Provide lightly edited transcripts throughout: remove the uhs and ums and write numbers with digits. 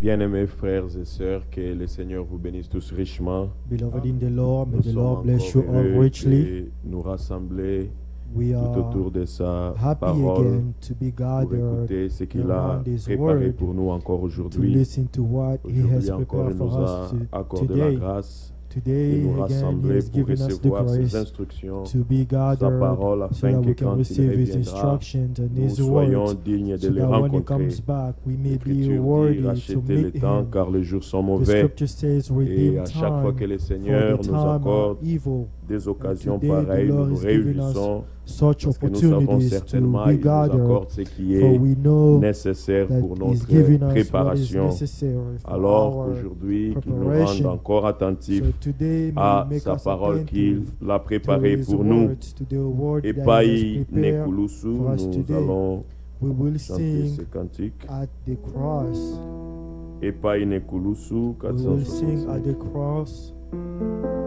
Bien-aimés frères et sœurs, que le Seigneur vous bénisse tous richement. Beloved in the Lord, may Nous the sommes Lord bless you encore all heureux richly. de nous rassembler We tout are autour de sa happy parole again to be pour gathered écouter ce qu'il a around His préparé Word, pour nous encore to aujourd'hui. listen to what He Aujourd'hui has encore, prepared il for nous a us accordé la today. grâce de Today nous again, He rassembler has pour given us the recevoir ses grace instructions, to be sa gathered parole, so afin that que we can quand il receive His reviendra, instructions and nous His soyons words, dignes de so les that when He rencontrer. comes back, we may be L'Écriture dit, worthy to rachetez le meet temps Him. car les jours sont The mauvais. scripture says, Et redeem à chaque fois que time, le for Seigneur the nous time are accorde evil. des And occasions today the pareilles, Lord nous is giving us réjouissons such parce que nous savons opportunities to certainement be qu'il nous gathered, accorde ce qui for est we know nécessaire that pour He's notre giving us what is préparation. necessary for Alors our qu'aujourd'hui, qu'il nous rende preparation. encore attentifs So today may à make sa us parole qu'il attentive a to préparée His pour nous. words, to the word Et that He has Pai prepared Nekulusu, for us nous today. allons We will chanter sing ce cantique. at the cross. Et Pai Nekulusu We will sing at 465. the cross. Thank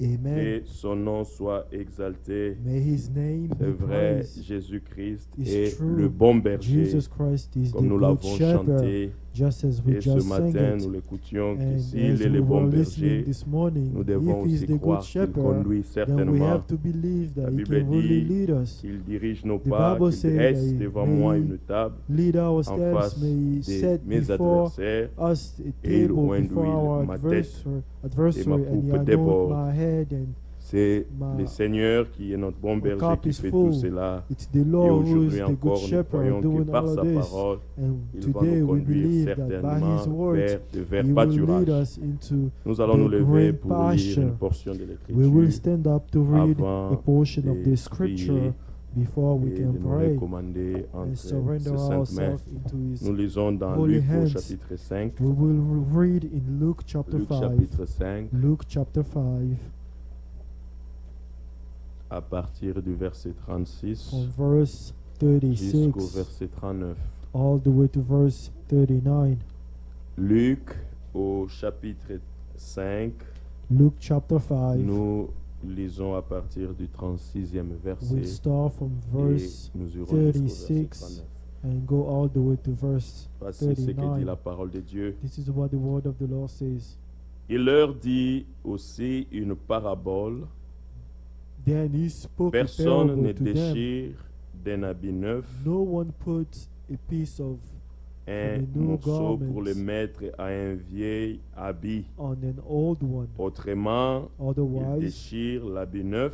Amen. Et son nom soit exalté. May his name C'est be vrai, praised. Jésus-Christ It's est true. le bon berger, Jesus Christ is comme the nous good l'avons shepherd, chanté. just as we Et ce just sang matin, it. nous l'écoutions, que And s'il as est we le bon were listening berger, this morning, nous devons if he is aussi the good croire qu'il shepherd, conduit then we certainement. have to believe La that he Bible can really dit lead us. qu'il dirige nos The pas, Bible qu'il says dresse that he devant moi may une table lead our en steps, face may de set mes before adversaires. us a Et il table oint before d'huile our ma tête adversary, ma and he coupe anoint déborde. my head, and C'est Ma- le Seigneur qui est notre bon my berger cup qui is fait full. tout cela. It's the Et Lord who is aujourd'hui the good encore, nous shepherd croyons que doing par all sa of this. parole, And il va today nous we conduire believe that by certainement his word, vers de verts he will lead pâturages. us into Nous allons nous the lever green pour lire pasture. une portion de We will l'Écriture stand up to read avant a portion of de the scripture prier before we et can de nous pray recommander and entre surrender ses saintes mains. ourselves into his. Nous lisons dans holy Luc au hands. chapitre 5. We will read in Luke chapter Luc 5. chapitre 5, Luke chapter 5 à partir du verset 36 from verse jusqu'au 36 verset 39. all the way to verse 39. Luc au chapitre 5, Luke chapter 5. nous lisons à partir du 36e verset We'll start from verse et nous irons jusqu'au verset 36 39. and go all the way to verse Voici ce que dit 39. la parole de Dieu. This is what the word of the Lord says. Il leur dit aussi une parabole. Then he spoke a Personne parable ne to them. déchire d'un habit neuf No one puts a piece of un the new morceau garments pour le mettre à un vieil habit. on an old one. Autrement, il Otherwise, déchire l'habit neuf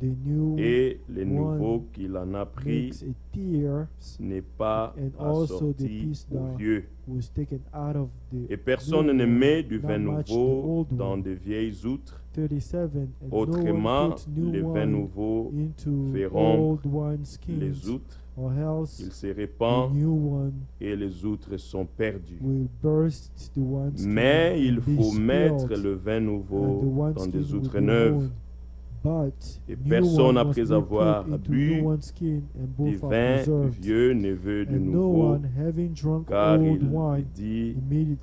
the new et le one nouveau qu'il en a pris makes a tear n'est pas and also the assorti piece au that vieux. was taken out of the Et personne new ne one, met du not vin match the nouveau old dans one. de vieilles outres. 37 and no Autrement, one puts new le vin wine nouveau into fait rompre old wineskins, les outres, or else il se the répand new one et les outres sont perdues. will burst the wineskin Mais il and be faut mettre spilled, le vin and the nouveau dans wineskin des will outres be neuves. ruined. But Et new personne, wine après must be avoir put into bu new wineskin, and du both are vin preserved. vieux ne veut de And no nouveau, one, having drunk car old il wine, dit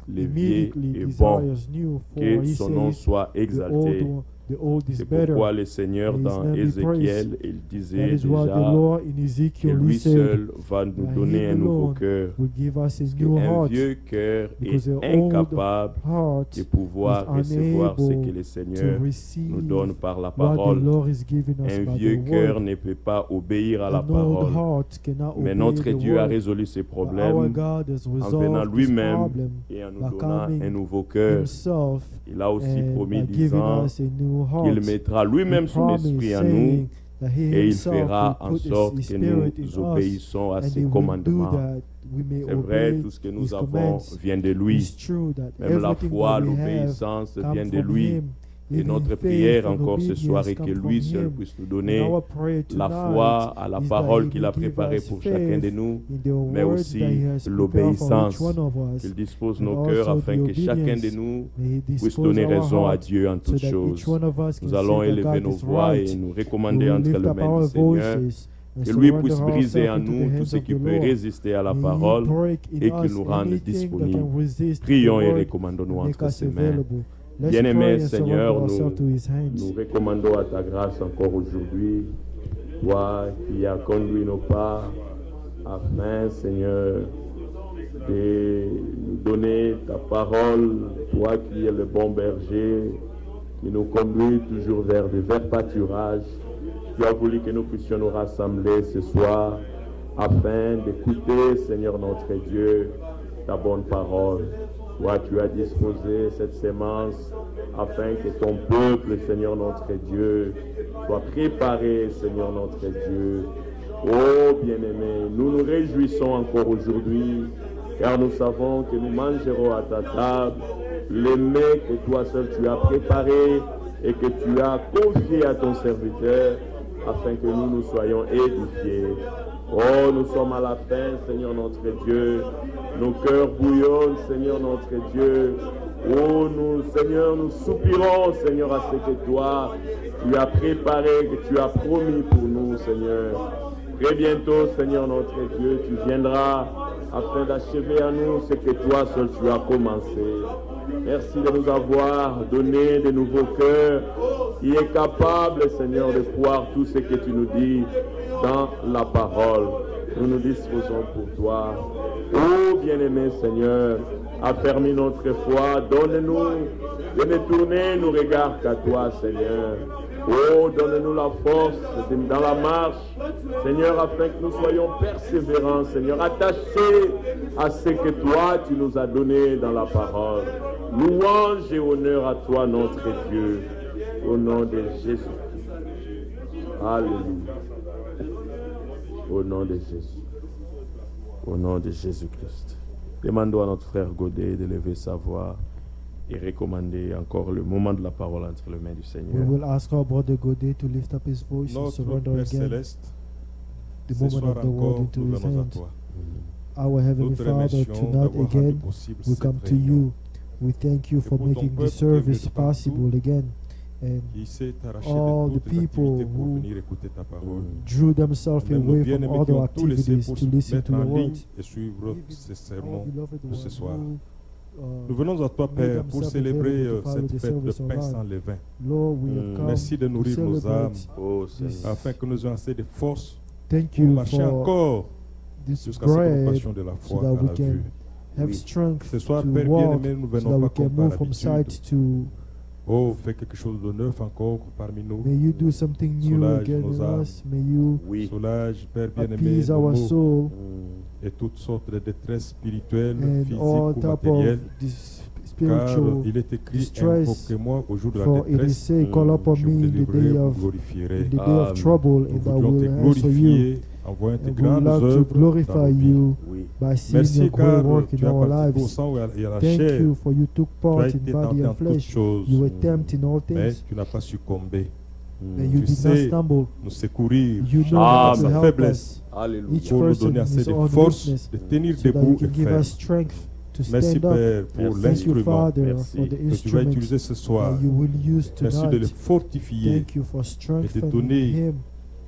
le immediately vieux est bon, desires new, for que he son nom says, soit the old exalté. one, the old is C'est better. pourquoi le Seigneur May his dans name be Ézéchiel, praised. il That disait is what the déjà Lord in que Ezekiel lui he said, seul va nous that donner him un nouveau alone cœur. will give us a Parce new qu'un heart, vieux cœur because est the old incapable heart de pouvoir is recevoir ce unable que le to Seigneur receive nous donne par la what the parole. Lord is giving us Un by vieux the cœur word. ne peut pas obéir à la An old parole. heart cannot Mais obey notre the Dieu a word. résolu ces But our problèmes God has en venant resolved this lui-même problem et en nous by donnant coming un nouveau cœur. himself Il a aussi and promis, by giving disant us a new qu'il heart. mettra He lui-même son promised, esprit en nous saying that he et il himself fera will en put sorte his que spirit nous in us, obéissons à and ses he will do commandements. that we may C'est vrai, obey tout ce que his nous avons commands. vient de It's lui. true that Même la everything foi, that we have l'obéissance come vient de from lui. him. Et Even notre faith prière and encore ce soir est obedience que come lui from seul him. puisse nous And donner our prayer la tonight foi à la is that parole he qu'il a will give préparée us pour chacun de faith nous, in the mais word aussi that he has prepared for l'obéissance each one of us, qu'il dispose and nos cœurs also afin the que chacun de obedience. nous May he puisse dispose donner our raison à heart Dieu en so toutes that each choses. one of us can Nous allons say that élever God nos is voix et right. nous We recommander will entre lift les up mains our du Seigneur, voices and que lui surrender puisse briser en ourselves into the nous tout hands ce of qui the peut Lord. résister à la May he parole break in et qu'il us nous rende anything that disponibles. can resist the Prions et word recommandons-nous and make entre us ses mains. available. Let's Bien-aimé pray and surrender Seigneur, ourselves to his nous hands. recommandons à ta grâce encore aujourd'hui, toi qui as conduit nos pas, afin, Seigneur, de nous donner ta parole, toi qui es le bon berger, qui nous conduit toujours vers de verts pâturages. Tu as voulu que nous puissions nous rassembler ce soir, afin d'écouter, Seigneur notre Dieu, ta bonne parole. Toi, tu as disposé cette sémence afin que ton peuple, Seigneur notre Dieu, soit préparé, Seigneur notre Dieu. Oh bien-aimé, nous nous réjouissons encore aujourd'hui, car nous savons que nous mangerons à ta table les mets que toi seul tu as préparés et que tu as confiés à ton serviteur, afin que nous soyons édifiés. Oh, nous sommes à la fin, Seigneur notre Dieu. Nos cœurs bouillonnent, Seigneur notre Dieu. Oh, nous, Seigneur, nous soupirons, Seigneur, à ce que toi, tu as préparé, que tu as promis pour nous, Seigneur. Très bientôt, Seigneur notre Dieu, tu viendras afin d'achever à nous ce que toi seul tu as commencé. Merci de nous avoir donné de nouveaux cœurs qui est capable, Seigneur, de croire tout ce que tu nous dis dans la parole. Nous nous disposons pour toi. Oh, bien-aimé Seigneur, affermis notre foi, donne-nous de ne tourner nos regards qu'à toi, Seigneur. Oh, donne-nous la force dans la marche, Seigneur, afin que nous soyons persévérants, Seigneur, attachés à ce que toi, tu nous as donné dans la parole. Louange et honneur à toi, notre Dieu, au nom de Jésus. Alléluia. Au nom de Jésus. Au nom de Jésus-Christ. Demandons à notre frère Godet de lever sa voix et recommander encore le moment de la parole entre les mains du Seigneur. We will ask our brother Godet to lift up his voice and Notre surrender Père again Céleste, the ce moment soir of the word encore, into nous his venons à hands. toi. Our Nous Heavenly te Father, remercions tonight d'avoir rendu again possible we cette come to réunion you. We thank you Et for pour ton making peuple the qui est venu service de partout, possible again and qui s'est arraché all de the toutes les people activités pour who venir écouter ta parole. drew themselves Même nos away from bien-aimés qui other ont tout laissé activities pour to se listen mettre to en your ligne words. et suivre Even ces our sermons beloved de ce ones soir. who, Nous venons à toi, made Père, pour themselves célébrer available to follow cette the fête de service pain online. sans levain, Lord, we have come Merci de to nourrir nos celebrate âmes Oh, this. Seigneur. afin que nous ayons assez de force Thank pour you marcher for encore this jusqu'à cette bread occupation de la so foi that à we la can vue. have Oui. strength Ce soir, to Père walk bien-aimé, nous ne so that venons we pas can comme par move from sight habitude. to. Oh, fais quelque chose de neuf encore parmi nous. May you do something new Soulage again nos in âmes. us. May you Oui. Soulage, Père bien-aimé, appease nos our maux soul et toutes sortes de détresses spirituelles, and physiques all ou type of matérielles. this Car spiritual. il est écrit, distress, invoquez-moi au jour de la For it is détresse, say, call upon je vous me in the délivrerai, day vous of glorifierai. day of trouble, Nous and I voudrions te will answer you. glorifier en voyant tes And we grandes love to œuvres dans glorify nos vies. you Oui. by seeing Merci your great car work tu in as our participé au lives. sang et à la Thank chair. you for you took Tu as part in été body tenté en and toutes flesh. choses, You were tempted in all mais things, tu n'as pas succombé. and you Tu did not sais stumble. nous secourir You know Ah, how to sa help faiblesse us. Alléluia. Each pour nous person donner in assez his de own force weakness, de tenir so that you debout can et give ferme. us strength to Merci stand up. Père pour Merci. Thank you, l'instrument Father, Merci. for the que tu vas instrument utiliser ce soir. that you will use Merci de le tonight. fortifier Thank you for strengthening donner him,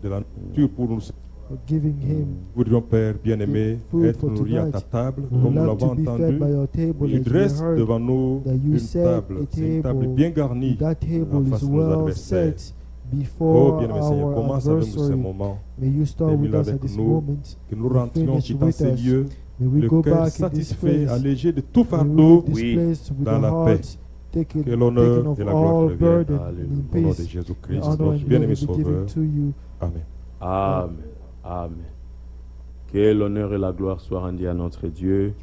de la nourriture pour nous. for giving him. Nous voudrions, Père bien-aimé, Food être for nourris à ta tonight. table, We would comme nous like to l'avons be fed entendu. by your table Il as we dresse heard. devant nous that you une set table. a C'est une table table. bien garnie That en table face is de nos well adversaires. set Oh, before bien-aimé Seigneur, our commence avec nous ce adversary. moment. May you start with Termine us at avec this nous. moment. Que nous and rentrions finish quittant with ces us. lieux, May we le go cœur back in this satisfait, place. allégé de tout May we fardeau, leave this Oui. place with dans the la heart taken, Que l'honneur taken of et la gloire all te reviennent. burden Alléluia. in au nom de peace. The Jésus-Christ, honor notre and bien-aimé glory be Sauveur. given to you. Amen. Amen. Amen. Que l'honneur et la gloire soient rendus à notre Dieu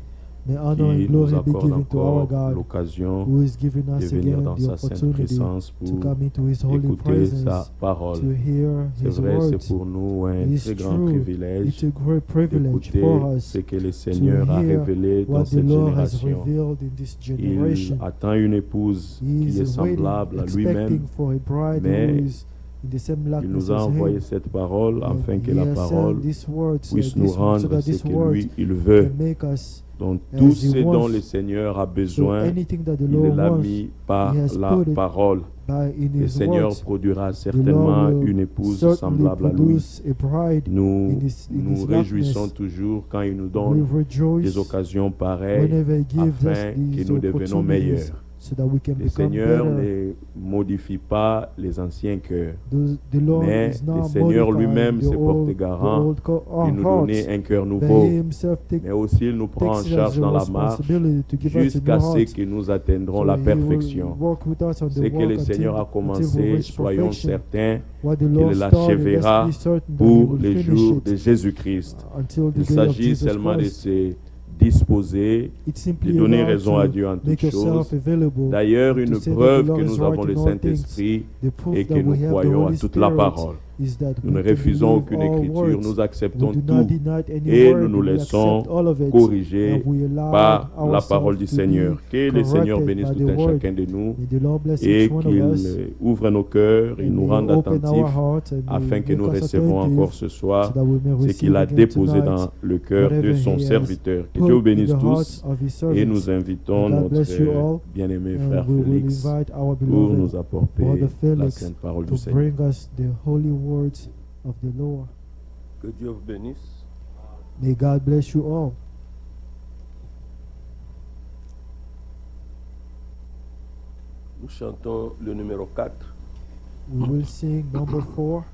May honor qui and nous glory be accorde given to our encore God, l'occasion who is giving de us venir again dans the sa sainte opportunity présence to pour come into His holy écouter sa presence, parole. to hear C'est His vrai, c'est words. pour nous un It's très grand true. privilège It's a great privilege d'écouter for us ce que le Seigneur to a hear révélé dans what the cette Lord has génération. revealed in this Il generation. attend une épouse He qui est is waiting, semblable à lui-même. expecting for a bride mais who is in the same Il likeness nous a as envoyé him. cette parole And afin que he la has parole sent these words, puisse so nous so rendre that ce this que word lui, il veut. can make us Donc as tout he ce dont wants. le Seigneur a So besoin, anything that the il Lord l'a wants mis par he has la put it parole. by in Le His Seigneur words. produira The certainement Lord will une épouse certainly semblable à lui. produce a bride Nous in his nous réjouissons likeness. toujours quand il nous We donne rejoice des occasions pareilles whenever He gives us afin que these nous devenions opportunities meilleurs. so that we can Le become Seigneur better. ne modifie pas les anciens cœurs, The Lord mais is le not Seigneur modifying lui-même the se porte old garant et nous hearts, donner un cœur but nouveau, He Himself mais aussi il nous prend en takes charge us dans the la marche responsibility to give us a jusqu'à new ce heart. que nous atteindrons So la He will perfection. walk with us on the Ce que walk le Seigneur a until we commencé, reach soyons perfection. certains What the qu'il Lord started, l'achèvera let's be certain that He pour will les finish jours it de Jésus-Christ. until the Il day of s'agit Jesus seulement de Christ. se disposer, It's de simply donner about raison à to Dieu en toutes make yourself choses. available. D'ailleurs, and une to say that preuve the Lord que is nous right avons in le all Saint-Esprit things. The proof et que that nous we have the croyons à Holy toute la Spirit parole. is that Nous ne we can refusons believe aucune all écriture, words. nous We acceptons do not tout deny any et word, nous nous we laissons accept all of it, corriger and we allow par la ourselves parole du to Seigneur. be Que le Seigneur corrected bénisse by tout the un word. chacun de nous May the Lord bless et each one of us, qu'il ouvre nos cœurs et and nous may rende open our attentifs hearts and afin que make nous us recevons attentive encore ce soir so that we may ce receive qu'il a again déposé tonight dans le cœur de whatever son He has serviteur. Que put Dieu in bénisse the tous hearts of His et servants. nous invitons God bless you all, notre bien-aimé and frère we will Félix invite our pour beloved nous apporter Brother la Felix sainte parole to du Seigneur. bring us the holy words of the Lord. Que Dieu vous bénisse. May God bless you all. Nous allons prier. chantons le numéro 4. We will sing number 4.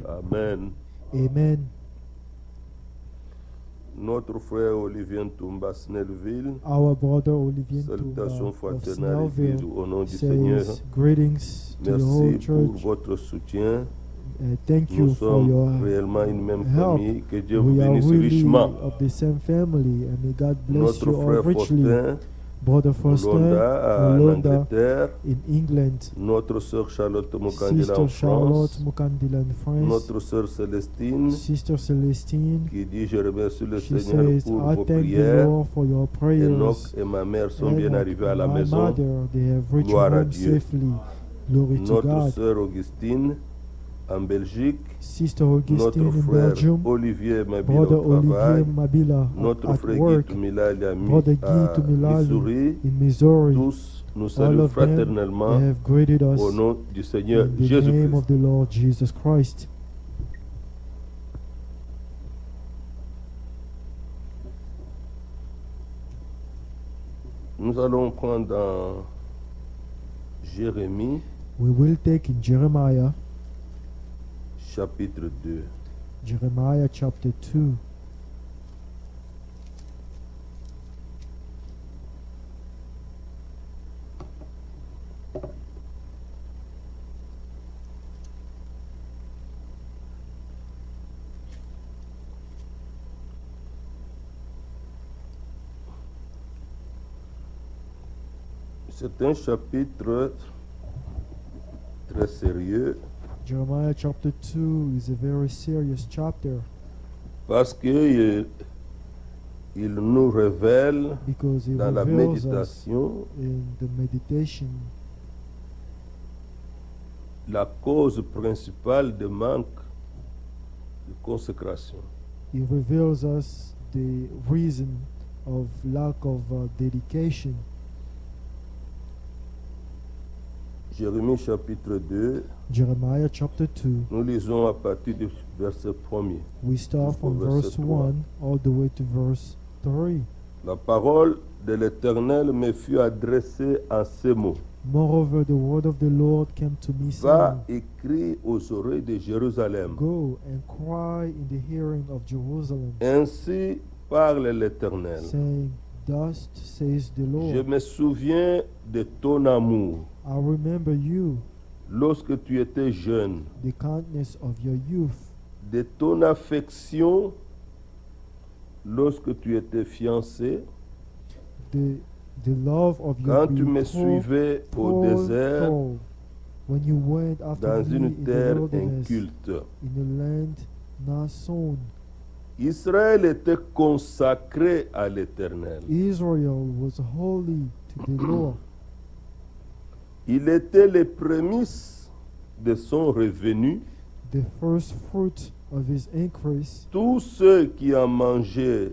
Amen. Amen. Notre frère Olivier Ntumba Snellville, Our brother Olivier salutations Ntumba of fraternelles à l'Église Snellville au nom du Seigneur. says greetings to the whole Merci pour church. votre soutien. Thank Nous you for sommes your réellement une même help. famille. Que Dieu vous We are bénisse really richement. of the same family, and may God bless Notre you all frère richly. Faustin, Brother Foster, Londa en Londa Angleterre. in England, Notre sœur Charlotte Mukandila Sister en Charlotte France. Mukandila in France, Notre sœur Célestine Sister Celestine. qui dit je remercie le She Seigneur says, pour I vos thank the prières. Lord for your Enoch prayers. et ma mère sont bien Enoch arrivés à la and my maison. mother, they have reached Gloire à home Dieu. safely. Glory to Notre God. sœur Augustine en Belgique. Sister Augustine Notre in frère Belgium. Olivier Mabila Brother au travail. Olivier Mabila Notre at frère Guy work. Tumilali à Brother Guy Tumilali Missouri. in Missouri. Tous nous All saluent of them, fraternellement they have greeted us au nom du Seigneur in the name Jésus-Christ. of the Lord Jesus Christ. Nous allons prendre dans Jérémie We will take in Jeremiah, chapitre 2. Jeremiah chapter 2. C'est un chapitre très sérieux Jeremiah chapter 2 is a very serious chapter parce qu'il il nous révèle because it dans la reveals us méditation in the meditation la cause principale de manque de consécration. it reveals us the reason of lack of dedication. Jérémie chapitre 2, Jeremiah chapter 2, nous lisons à partir du verset 1er. we start Jusqu'au from verset verse 3. 1 all the way to verse 3. La parole de l'Éternel me fut adressée en ces mots. Moreover, the word of the Lord came to me, Va saying, et crie aux oreilles de Jérusalem. Go and cry in the hearing of Jerusalem, Ainsi parle l'Éternel. saying, Thus says the Je Lord, me souviens de ton amour I remember you, lorsque tu étais jeune, the kindness of your youth, de ton affection lorsque tu étais fiancé, the love of your quand tu me suivais au désert when you went after dans me une in the terre wilderness, inculte. in a land not sown. Israël était consacré à l'Éternel. Israel was holy to the Lord. Il était les prémices de son revenu. The first fruit of his increase. Tous ceux qui en mangeaient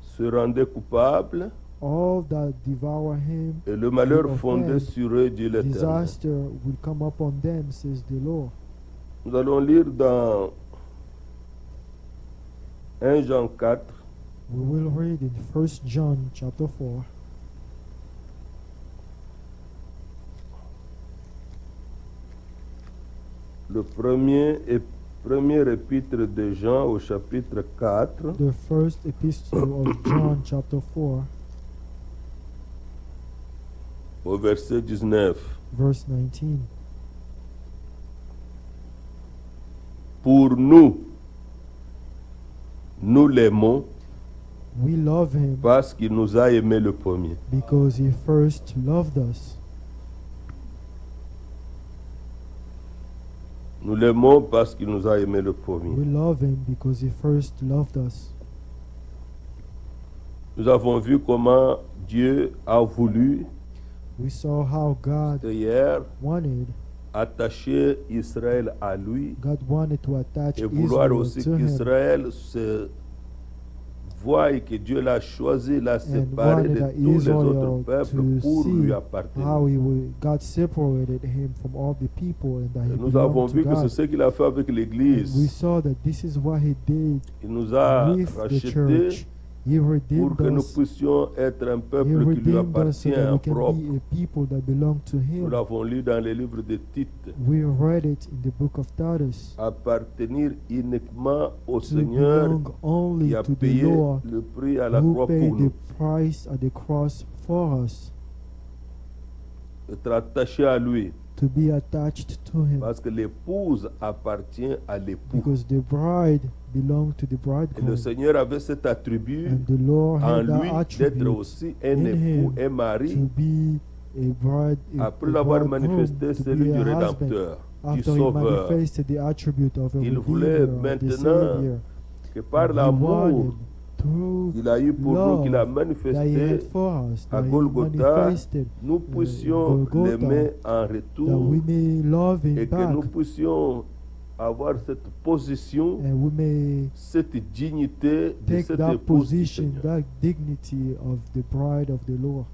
se rendaient coupables All that devour him, et le malheur will fondait offend. sur eux, dit l'Éternel. Disaster will come upon them, says the Lord. Nous allons lire dans 1 Jean 4, We will read in 1 John chapter 4, le premier épître de Jean au chapitre 4, the first epistle of John chapter 4, au verset 19. verse 19. Pour nous, nous l'aimons We love him parce qu'il nous a aimés le premier. because he first loved us. Nous l'aimons parce qu'il nous a aimés le premier. We love him because he first loved us. Nous avons vu comment Dieu a voulu, We saw how God hier, wanted, attacher Israël à lui God wanted to attach et vouloir Israel aussi to him, qu'Israël se voie et que Dieu l'a choisi, l'a and séparé wanted de that tous les autres Israel peuples to pour lui see appartenir. how God separated him from all the people and that Et he nous avons belonged vu to que c'est God. ce qu'il a fait avec We l'Église. saw that this is what he did Il nous a with the rachetés church. He pour redeemed que nous us. puissions être un He peuple qui lui redeemed us so appartient that en we can propre. be a people that belong to Nous him. l'avons lu dans les livres de Tite. We read it in the book of Titus. Appartenir uniquement au To Seigneur belong only qui a to the payé Lord le prix à la who croix paid pour the nous. price at the cross for us. Être attaché à lui. To be attached to him. Parce que l'épouse appartient à l'époux. Because the bride belonged to the Et le bridegroom. Seigneur avait cet attribut And the Lord en had lui that d'être attribute aussi un in époux, him un mari, to be a bride, après a l'avoir bridegroom, manifesté to celui be du a husband. Rédempteur, du After he Sauveur. manifested the attribute of a Il voulait redeemer, of the maintenant Savior, que par he l'amour wanted through qu'il a eu pour nous, qu'il a love that he manifesté had for us, à that he Golgotha, manifested, nous puissions Golgotha, l'aimer en that we retour may love him et que back, nous puissions avoir cette position, and we may cette dignité de take cette that épouse du position, Seigneur. that dignity of the bride of the Lord.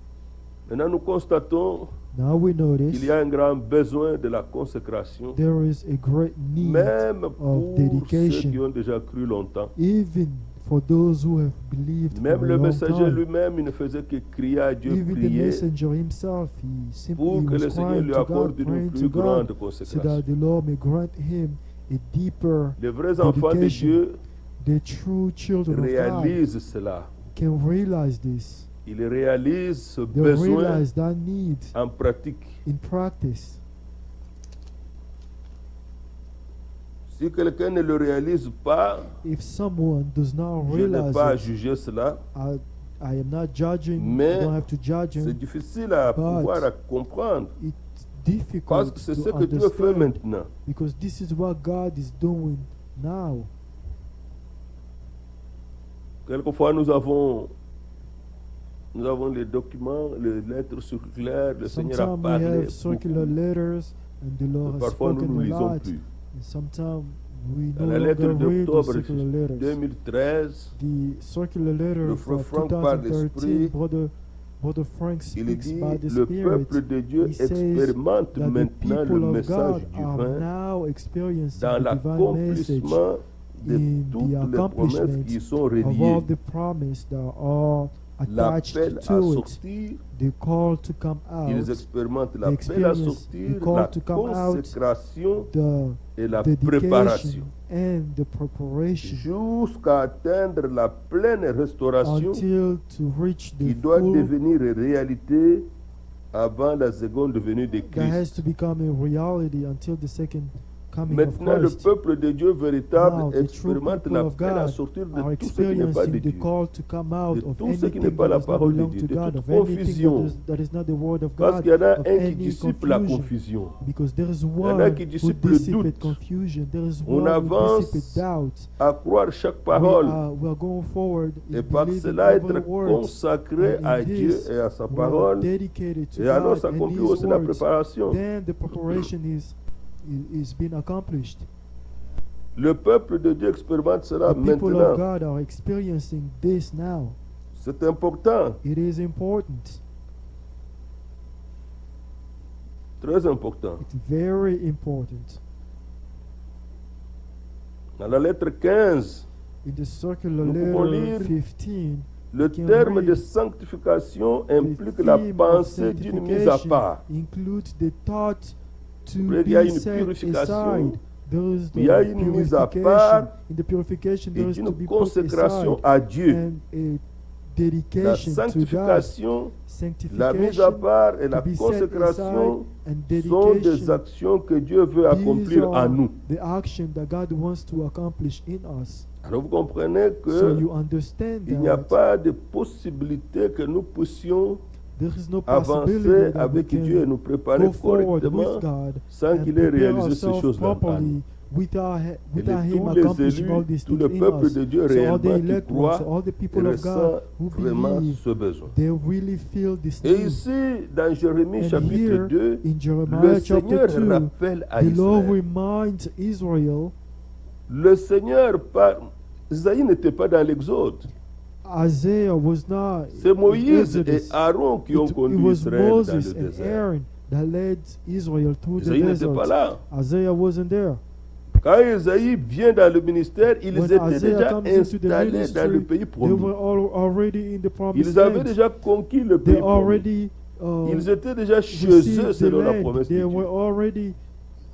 Maintenant, nous constatons Now we notice qu'il y a un grand besoin de la consécration, there is a great need, même pour ceux dedication. qui ont déjà cru longtemps. even for those who have believed Même for a le long messager time. lui-même, il ne faisait que crier à Dieu, Even the prier messenger himself, he simply pour que le was Seigneur crying lui to accorde God, une praying plus to grande God, so consécration. that the Lord may grant him a deeper. Les vrais enfants de dedication. Dieu The true children of God réalisent cela. can realize this. Ils réalisent ce They besoin realize that need en pratique. in practice. Si quelqu'un ne le réalise pas, If someone does not je n'ai pas à realize it, juger cela, I am not judging. Mais I don't have to judge c'est him. difficile à But pouvoir à comprendre. It's Parce difficult que c'est to ce que Dieu fait understand maintenant. because this is what God is doing now. Quelquefois, nous avons les documents, les lettres circulaires, le Seigneur a Sometimes we parlé have circular beaucoup. letters and the Lord has Parfois, nous spoken ne a lisons lot. plus. And sometimes we Dans no la lettre longer read the d'octobre circular letters. 2013, The circular letter Le of frère Franck par 2013, l'Esprit, Brother Frank il speaks dit, by the le Spirit. peuple de Dieu He says expérimente that the maintenant le people of message God are divin now experiencing dans the divine message l'accomplissement de in toutes the les promesses accomplishment qui sont of all reliées. the promises that are attached L'appel à to it. sortir, The call to come ils out, expérimentent the l'appel à experience, sortir, the call la to come out, consécration the et la dedication préparation. and the preparation Jusqu'à atteindre la pleine restauration until to reach the qui doit full devenir réalité avant la seconde venue de that has Christ. to become a reality until the second coming Maintenant, of le Christ. peuple de Dieu Now, véritable the true expérimente people of l'appel à God sortir de are tout ce qui n'est pas de experiencing the Dieu. call to come out De of tout ce qui n'est anything pas that la does not parole de belong Dieu, to de God, toute of anything confusion. that is not the word of Parce God, qu'il y en a of un qui any dissipe la confusion. confusion. Because there is en a one qui who dissipe le dissipate doute. confusion. There is On one who avance dissipate doubt. à croire chaque parole We are going forward in et par believing cela every être word. consacré And in à Dieu this, et à sa we are parole. dedicated to Et alors God and s'accomplit His aussi la words. préparation. Then the preparation is being accomplished. Le peuple de Dieu expérimente cela The people of maintenant. God are experiencing this now. C'est important, It is important. très important. It's very important. Dans la lettre 15, In the circular Nous pouvons letter lire 15, le can terme read de sanctification the implique la theme of pensée d'une mise à sanctification part. includes the thought to Il y a be une set purification, aside. There is the il y a une mise à part purification. In the purification, et there is to une be put consécration aside à Dieu. and a La dedication to God. sanctification, la mise à Sanctification part et la to be set consécration and sont des dedication. actions que Dieu veut accomplir These en are nous. the action that God wants to accomplish in us. Alors vous comprenez So que you understand il n'y a that pas de possibilité que nous puissions there is no avancer possibility that we avec Dieu et can nous préparer go forward with correctement God sans and qu'il ait prepare réalisé ces ourselves choses-là en nous. properly without Et Him tous les accomplishing all élus, these tout things le in peuple us. de Dieu So all the réellement qui elect ones, croit so all the people of ressent God who vraiment believe, ce besoin. they really feel this Et need. ici, dans Jérémie And chapitre here 2, in le Jeremiah Seigneur chapter 2, rappelle à the Lord Israël. reminds Israel. Le Seigneur, Isaïe n'était pas dans l'Exode. Isaiah was not C'est in Moïse et Exodus. Aaron qui ont It conduit was Israël dans Moses le and désert. Aaron that led Israel through the Isaïe n'était pas desert. là. Isaiah wasn't there. Quand Isaïe vient dans le ministère, ils When étaient Isaiah déjà comes into the installés ministry, dans le pays they promis. were already in the promised Ils avaient land. déjà conquis le They pays promis. already Ils étaient déjà chez received eux the selon la land. promesse de They Dieu. were already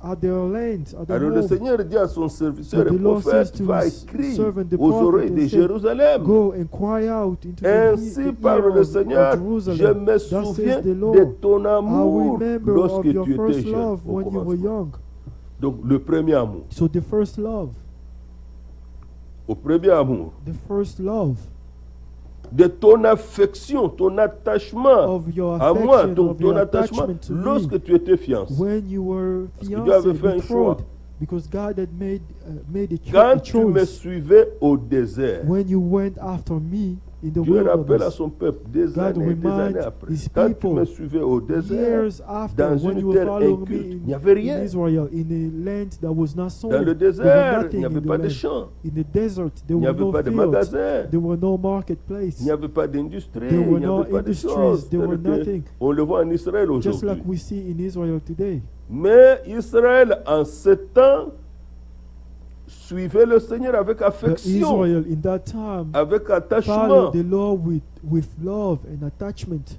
at their land, at their Alors le home. Seigneur dit à son serviteur So et the Lord says prophète, to va his écrire servant, the aux prophet, oreilles and de say, Jérusalem. Go and cry out into Ainsi the parle ear le of Seigneur, Jerusalem. je me Thus souviens says the de Lord, ton I amour remember lorsque of your tu étais first jeune. love Au when you were commencement. young. Donc le premier amour. So the first love, Au premier amour. the first love De ton affection, ton attachement of your à moi, affection, of ton your attachement attachment to me lorsque tu étais fiancé. when you were que Dieu avait fiancé, fait un choix. betrothed, because God had made a Quand tu me choice. suivais au désert, When you went after me in the Dieu rappelle à wilderness, son peuple des God années reminds après. his Quand tu people me suivais au désert, years after, dans when une you were terre following me inculte, il n'y in avait rien. Israel, in a land that was not sold, Dans le there was désert, il nothing n'y in avait the pas de land. champs, In the desert, there il n'y were avait no pas de fields, magasins, there were no marketplace, il n'y avait pas d'industrie, there il were n'y no avait pas de industries, choses. there were telles que nothing. On le voit en Israël Just like aujourd'hui. we see in Israel today. Mais Israël, en ce temps, suivait le Seigneur avec But affection, Israel in that time avec attachement. followed the Lord with love and attachment.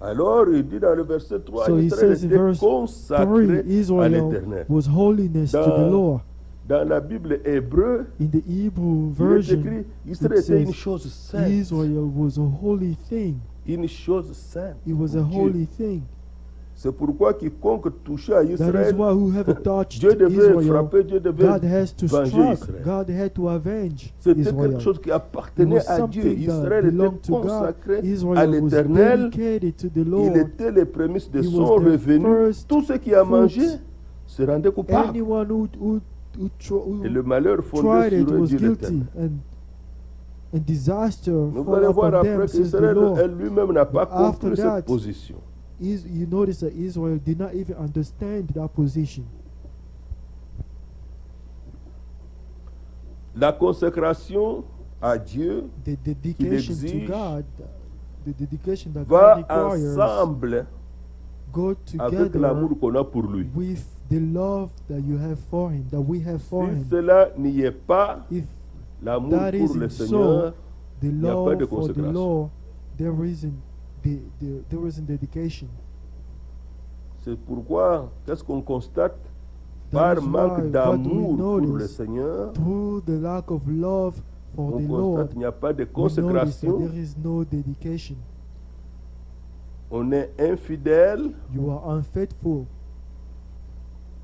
Alors, il dit dans le verset 3, So he Israël says in était verse 3, consacré à Israel l'Éternel. was holiness to the Dans- Lord. Dans la Bible hébreu, In the Hebrew il est version, écrit, Israël it était says une chose sainte. Israel was a holy thing. Une chose sainte. It was a pour Dieu. holy thing. C'est pourquoi quiconque touchait à That is Israël, why whoever touched Dieu devait Israel, frapper, Dieu devait God has to venger strike. Israël. God had to avenge C'était Israel. quelque chose qui It appartenait was à Dieu. something that Israël était belonged to God. consacré à Israel was l'Éternel. dedicated to the Il Lord. était les prémices de He son was the revenu. first Tout ce qui a mangé fruits. se rendait coupable. Anyone who Et le malheur fondé tried it sur eux, was Dieu guilty, l'Éternel. and disaster Vous fall allez voir upon après them, says the qu'Israël Lord. lui-même n'a pas But after compris that, cette position. You notice that Israel did not even understand that position. La consécration à Dieu The dedication to exige God, the dedication that va God requires, ensemble go avec together l'amour qu'on a pour lui. with the love that you have for Him, that we have for Si Him. cela n'y est pas, If l'amour that pour le isn't so, Seigneur, the n'y a pas love de for the consécration. Lord, there isn't dedication. C'est pourquoi, qu'est-ce qu'on constate? That Par is why manque what we d'amour pour le notice, Seigneur, through the lack of love for on the constate Lord, qu'il n'y a pas de we notice that consécration. there is no dedication. On est infidèle, You are unfaithful.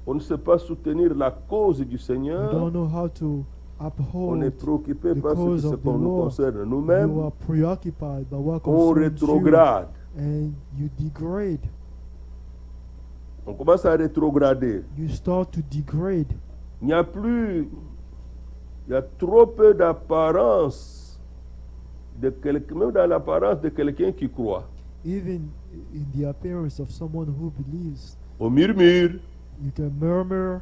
on ne sait pas soutenir la cause du You Seigneur, don't know how to on uphold. est préoccupé the par cause ce of qui the nous Lord. concerne You nous-mêmes, are preoccupied by what on concerns you, rétrograde. and you degrade. On commence à rétrograder. You start to degrade. Il n'y a plus, il y a trop peu d'apparence de quelqu'un, même dans l'apparence de quelqu'un qui croit. Even in the appearance of someone who believes, On murmure you can murmur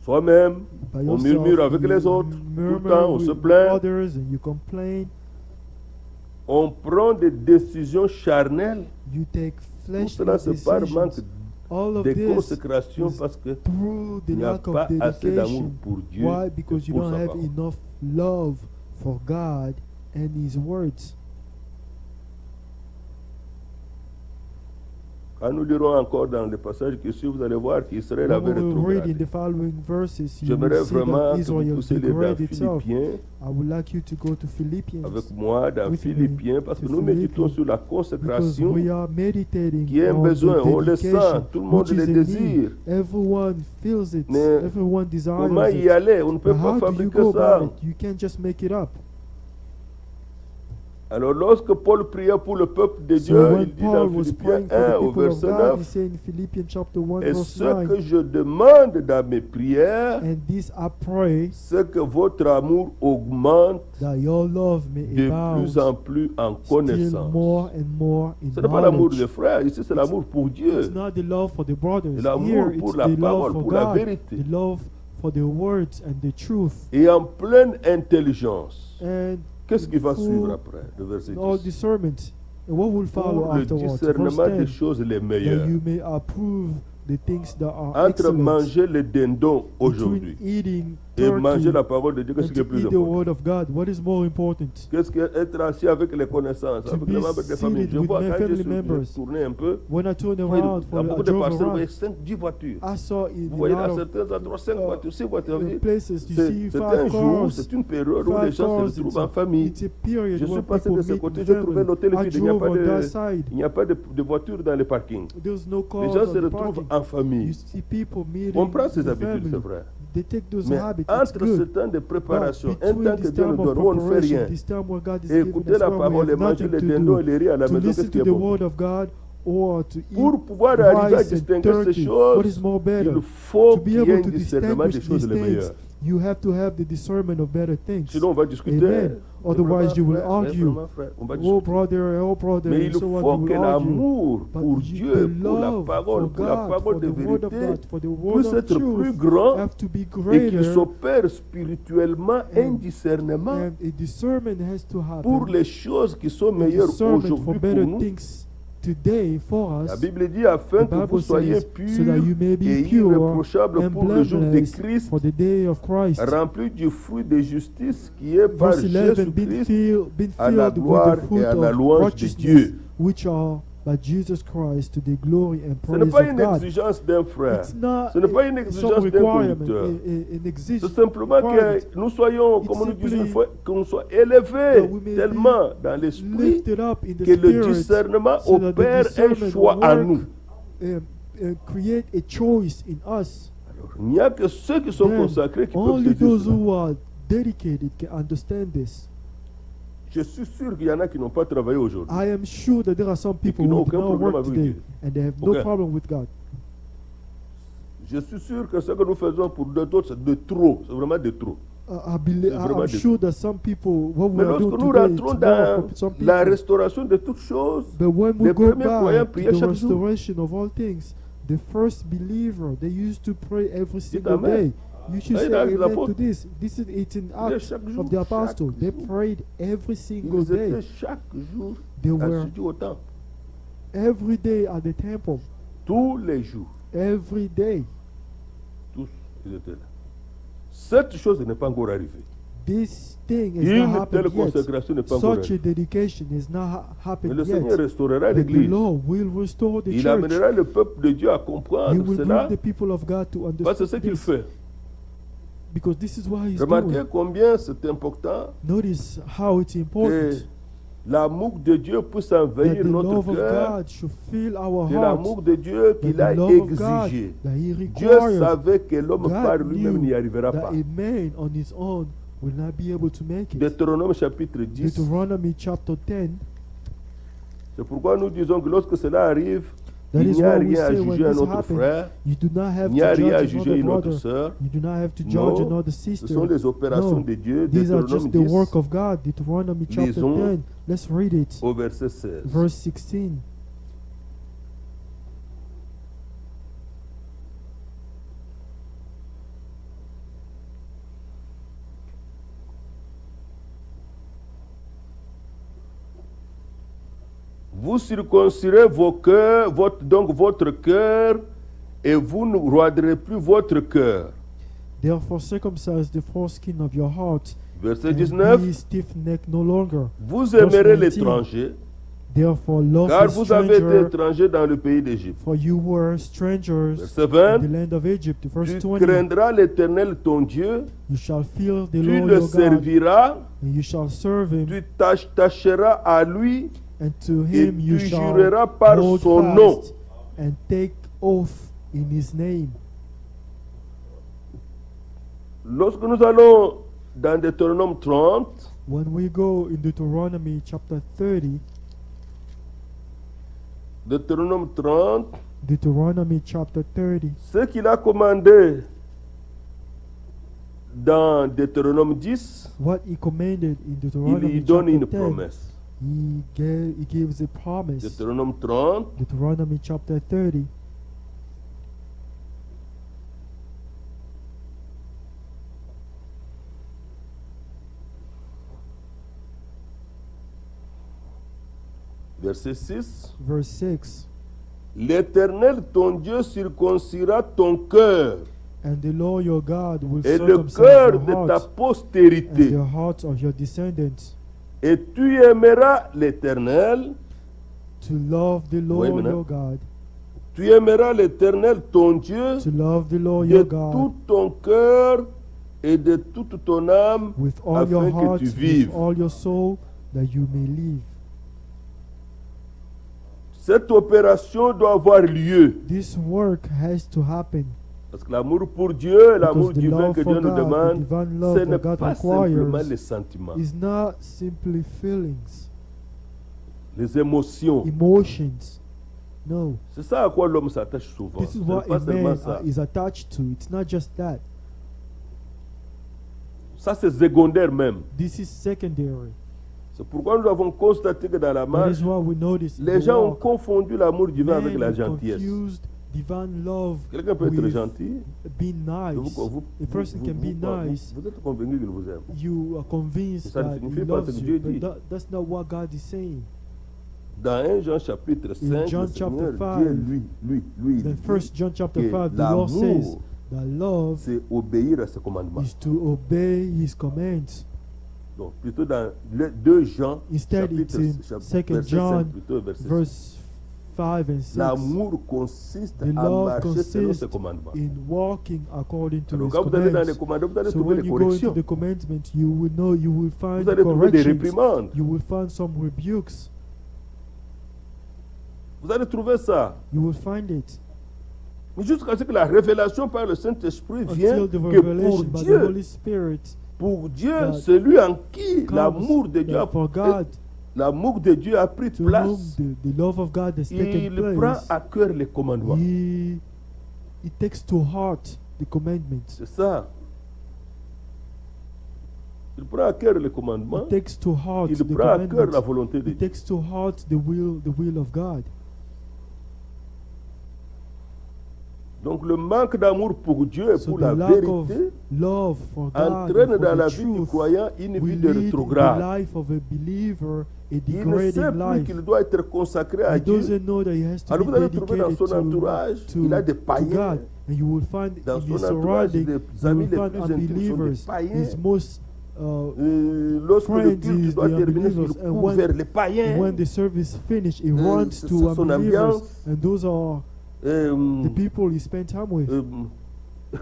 soi-même, by on yourself. murmure avec you les autres, tout le murmur temps, on with se plaint. others, and you complain. On prend des décisions charnelles. You take Tout fleshly cela, c'est par manque decisions. All of de this consécration is parce que through the il n'y a lack pas of assez d'amour dedication. pour Dieu Why? et Because you pour don't sa have parole. enough love for God and His words. Quand nous lirons encore dans le passage qui suit, vous allez voir qu'Israël When avait we will read in rétrogradé. the following verses, you J'aimerais will see vraiment that que vous Israel puissiez lire dans degraded itself. Philippiens I would like you to go to Philippians avec moi dans with me Philippiens parce que to nous méditons Philippians, sur la because consécration we are meditating qui est un on besoin, the on le dedication, sent, tout le monde which is le a need. désire. Everyone feels it. Mais Everyone desires comment y it. aller? On ne peut But pas how do you fabriquer go ça. about it? You can't just make it up. Alors lorsque Paul priait pour le peuple de So Dieu, when il dit dans Paul was Philippiens praying for 1 the au people of verset God, he 9, said in Philippians chapter 1 et verse ce 9, que je demande dans mes prières, and this I pray, c'est que votre amour augmente that your love may de abound plus en plus en still connaissance. more and more in Ce n'est pas l'amour knowledge. des frères, ici c'est l'amour pour Dieu. It's not the love for the brothers. Et l'amour Here it's pour la the parole, love for pour la God, vérité. the love for the words and the truth. Et en pleine intelligence. And Qu'est-ce qui va full suivre après le verset all 10? discernment. And what will follow Pour le afterwards? Verse discernement des 10, choses les that meilleures. you may approve the things that are Entre excellent. manger le dindon Between aujourd'hui eating et manger turkey la parole de Dieu, qu'est-ce and qui est to plus eat the important? word of God, what is more important? Qu'est-ce que être assis avec les connaissances, To avec be les membres de famille? seated Je with vois my quand family j'ai members. tourné un peu, When I turned il around, y a beaucoup I de drove parcelles, vous voyez around, 5, 10 voitures. I saw in Vous a voyez lot dans of certains endroits 5 voitures, 6 voitures. places you see C'est 5 un jour, cars. c'est une période où les 5 gens cars, se retrouvent en famille. it's a period Je suis where passé people de ce meet côté, in j'ai trouvé family. l'hôtel I vide, il n'y a drove pas on that de, side. il n'y a pas de voitures dans les parkings. There's no Les cars gens on se the retrouvent parking. en famille. You see people meeting On prend ces the habitudes, family. c'est vrai. They take those Mais habits. It's entre ce good. temps de But préparation, un between temps que this Dieu nous time of donne, où on ne fait preparation, rien, this time where God is et giving écouter us la where we parole et have manger nothing les to dindons et do, les riz à la to maison, qu'est-ce listen qui to est the bon? word of God or to eat Pour pouvoir arriver à rice and distinguer ces turkey. What is choses, more better? il faut To be qu'il y ait able un to discernement des distinguish choses these les things, meilleures. you have to have the discernment of better things. Sinon, on va discuter. Amen. Mais Otherwise, you will frère, argue. vraiment, frère, on va Oh discuter. brother, oh brother, Mais and il so on, faut you que will argue. l'amour But pour you- Dieu, the pour la love parole, for pour la God, parole for de the word of vérité, God, for the word puisse of être plus truth, grand have to be et qu'il greater, s'opère spirituellement un discernement and a discernment has to happen. pour les choses qui sont A meilleures discernment for aujourd'hui better pour nous. things today for us. La Bible dit afin The que vous Bible soyez says, purs so that you may be et pure irréprochables and pour le jour de blameless Christ, for the day of Christ. remplis du fruit de justice qui est par Verse 11, been Jésus-Christ à la filled gloire with the et fruit à la of louange de righteousness, Dieu. which are by Jesus Christ to the glory and Ce n'est praise pas of une God. exigence d'un frère. It's not Ce n'est pas une some exigence d'un requirement, conducteur. an C'est simplement requirement. que nous soyons, It's comme nous disons, simply il faut qu'on soit élevés that we may tellement dans l'esprit Lifted up in the que le spirit, discernement so that the opère un discernment choix à work, nous. create a choice in us. Alors, il n'y a que ceux qui sont Then consacrés qui peuvent only saisir those cela. who are dedicated can understand this. Je suis sûr qu'il y en a qui n'ont pas travaillé aujourd'hui. I am sure that there are some people n'ont who aucun do not problème work avec today Dieu. and they have no Aucun. problem with God. Je suis sûr que ce que nous faisons pour d'autres, c'est de trop. C'est vraiment de trop. C'est vraiment I'm de sure that some people, what we Mais are lorsque doing nous today, rentrons it's more dans for some la people. restauration de toutes choses, But when we les go premiers croyants back to priaient the chaque jour. restoration of all things, the first believer, they used to pray every single Amen. day. You should Voyez say dans les amen to apôtres. this. This is it's in Acts chaque jour, of the Apostles. chaque They jour. prayed every single ils étaient day. chaque jour They were assidus au temple. every day at the temple. Tous les jours. Every day. Tous, ils étaient là. Cette chose n'est pas encore arrivée. This thing has Une not telle happened yet. consécration n'est pas encore Such a arrivée. dedication has not Mais happened le Seigneur yet. restaurera But the l'Église. Lord will restore the Il church. amènera le peuple de Dieu à He comprendre will cela bring the people of God to parce que c'est ce understand qu'il this. fait. Because this is what He's Remarquez doing. combien c'est important Notice how it's que important l'amour de Dieu puisse that envahir the notre love of cœur, God should fill our de hearts. l'amour de Dieu That qu'il a the love of God exigé. that He Dieu required. savait que l'homme par God lui-même n'y knew arrivera that pas. a man on his own will not be able to make it. Deutéronome chapitre 10. Deuteronomy chapter 10. C'est pourquoi nous disons que lorsque cela arrive, That il is n'y a why we rien à say when juger un this autre happens, frère, you do not have il n'y a to rien à judge juger another une autre brother. sœur. You do not have to judge Non, another ce sister. sont les opérations No, de Dieu. these are Deutéronome just the 10 work of God. Deuteronomy chapter Lisons 10. Let's read it. au verset 16. Verse 16. Vous circoncirez vos cœurs, donc votre cœur, et vous ne roiderez plus votre cœur. Therefore circumcise the foreskin of your heart, Verset and 19. be stiff-necked no longer. Vous aimerez 19. l'étranger, Therefore love car the vous avez été stranger, étranger dans le pays d'Égypte. for you were strangers Verset in 20. the land of Egypt. Verse Tu 20. craindras l'Éternel ton Dieu, You shall fear the tu Lord le your God, serviras, and you shall serve him, tu t'attacheras à lui, and to et him you tu shall jureras par hold son nom. fast and take oath in his name. Lorsque nous allons dans Deutéronome 30, When we go in Deuteronomy chapter 30, Deutéronome 30, Deuteronomy chapter 30, ce qu'il a commandé dans Deutéronome 10, what he commanded in il Deuteronomy lui donne une chapter 10, promesse. he gives a promise. Deutéronome 30, Deuteronomy chapter 30, verset 6. verse 6. L'Éternel ton Dieu circoncira ton cœur And the Lord your God will et le circumcise cœur your de ta hearts and postérité. the hearts of your descendants, Et tu aimeras l'Éternel, to love the Lord maintenant. your God, tu aimeras l'Éternel ton Dieu to love the Lord de your God tout ton cœur et de toute ton âme, with all your afin que heart, tu with vives. all your soul, that you may live. Cette opération doit avoir lieu. This work has to happen Parce que l'amour pour Dieu, l'amour because the divin love que for Dieu nous God, the demande, divine love ce n'est that God pas simplement requires, les sentiments, is not simply feelings, les émotions. emotions. No, C'est ça à quoi l'homme s'attache souvent. this is Ce what n'est pas a seulement man ça. is attached to. It's not just that. Ça, c'est secondaire même. This is secondary. C'est pourquoi nous avons constaté que dans la That marche, is what we notice in les the gens ont walk. confondu l'amour divin avec Men la have gentillesse. confused divine love Quelqu'un peut être with gentil. being nice. A person can be nice. Vous êtes convaincu qu'il vous aime. You are convinced Ça ne that he signifie pas ce loves que Dieu you, dit. but that's not what God is saying. Dans 1 Jean chapitre 5, John le chapter Seigneur, 5, Dieu, lui, il Then dit 1 John chapter que 5, the Lord says l'amour, that love c'est obéir à ses commandements. is to obey His commands. Donc, plutôt dans le 2 Jean, Instead, it's in verset 2 5, John, plutôt verset 5. verse 5 and 6. L'amour consiste The à love marcher selon ses consists commandements. in walking according to Alors, His quand vous allez dans les commands. commandements, vous allez So trouver when les you go into corrections. the commandments, you will know, you will find Vous allez trouver des corrections. réprimandes. You will find some rebukes. Vous allez trouver ça. You will find it. Mais jusqu'à ce que la révélation par le Saint-Esprit vienne, until the que revelation by the Holy Spirit pour Dieu, that celui en qui comes, l'amour de Dieu that for God, l'amour de Dieu a pris to whom place, the love of God has taken il prend place, à cœur les commandements. he takes to heart the commandments. C'est ça. Il prend à cœur les commandements. He takes to heart Il the prend à cœur la commandments. volonté de He Dieu. takes to heart the will of God. Donc le manque d'amour pour Dieu et So pour the la lack of vérité love for God entraîne and dans for la the vie du truth croyant une will vie de lead in the rétrograde. life of a believer a Il ne sait degrading plus life. qu'il doit être consacré à He Dieu. doesn't know that he has to Alors be vous allez trouver dans dedicated son entourage, il a des to païens. God. And you will find Dans in son his entourage, surrounding, les you amis will les find plus intimes sont des unbelievers. païens. His most Lorsque le friends culte is doit the terminer, il unbelievers. And court vers les païens. when the service finishes, he runs c'est to son unbelievers. ambiance. And those are the people he spend time with.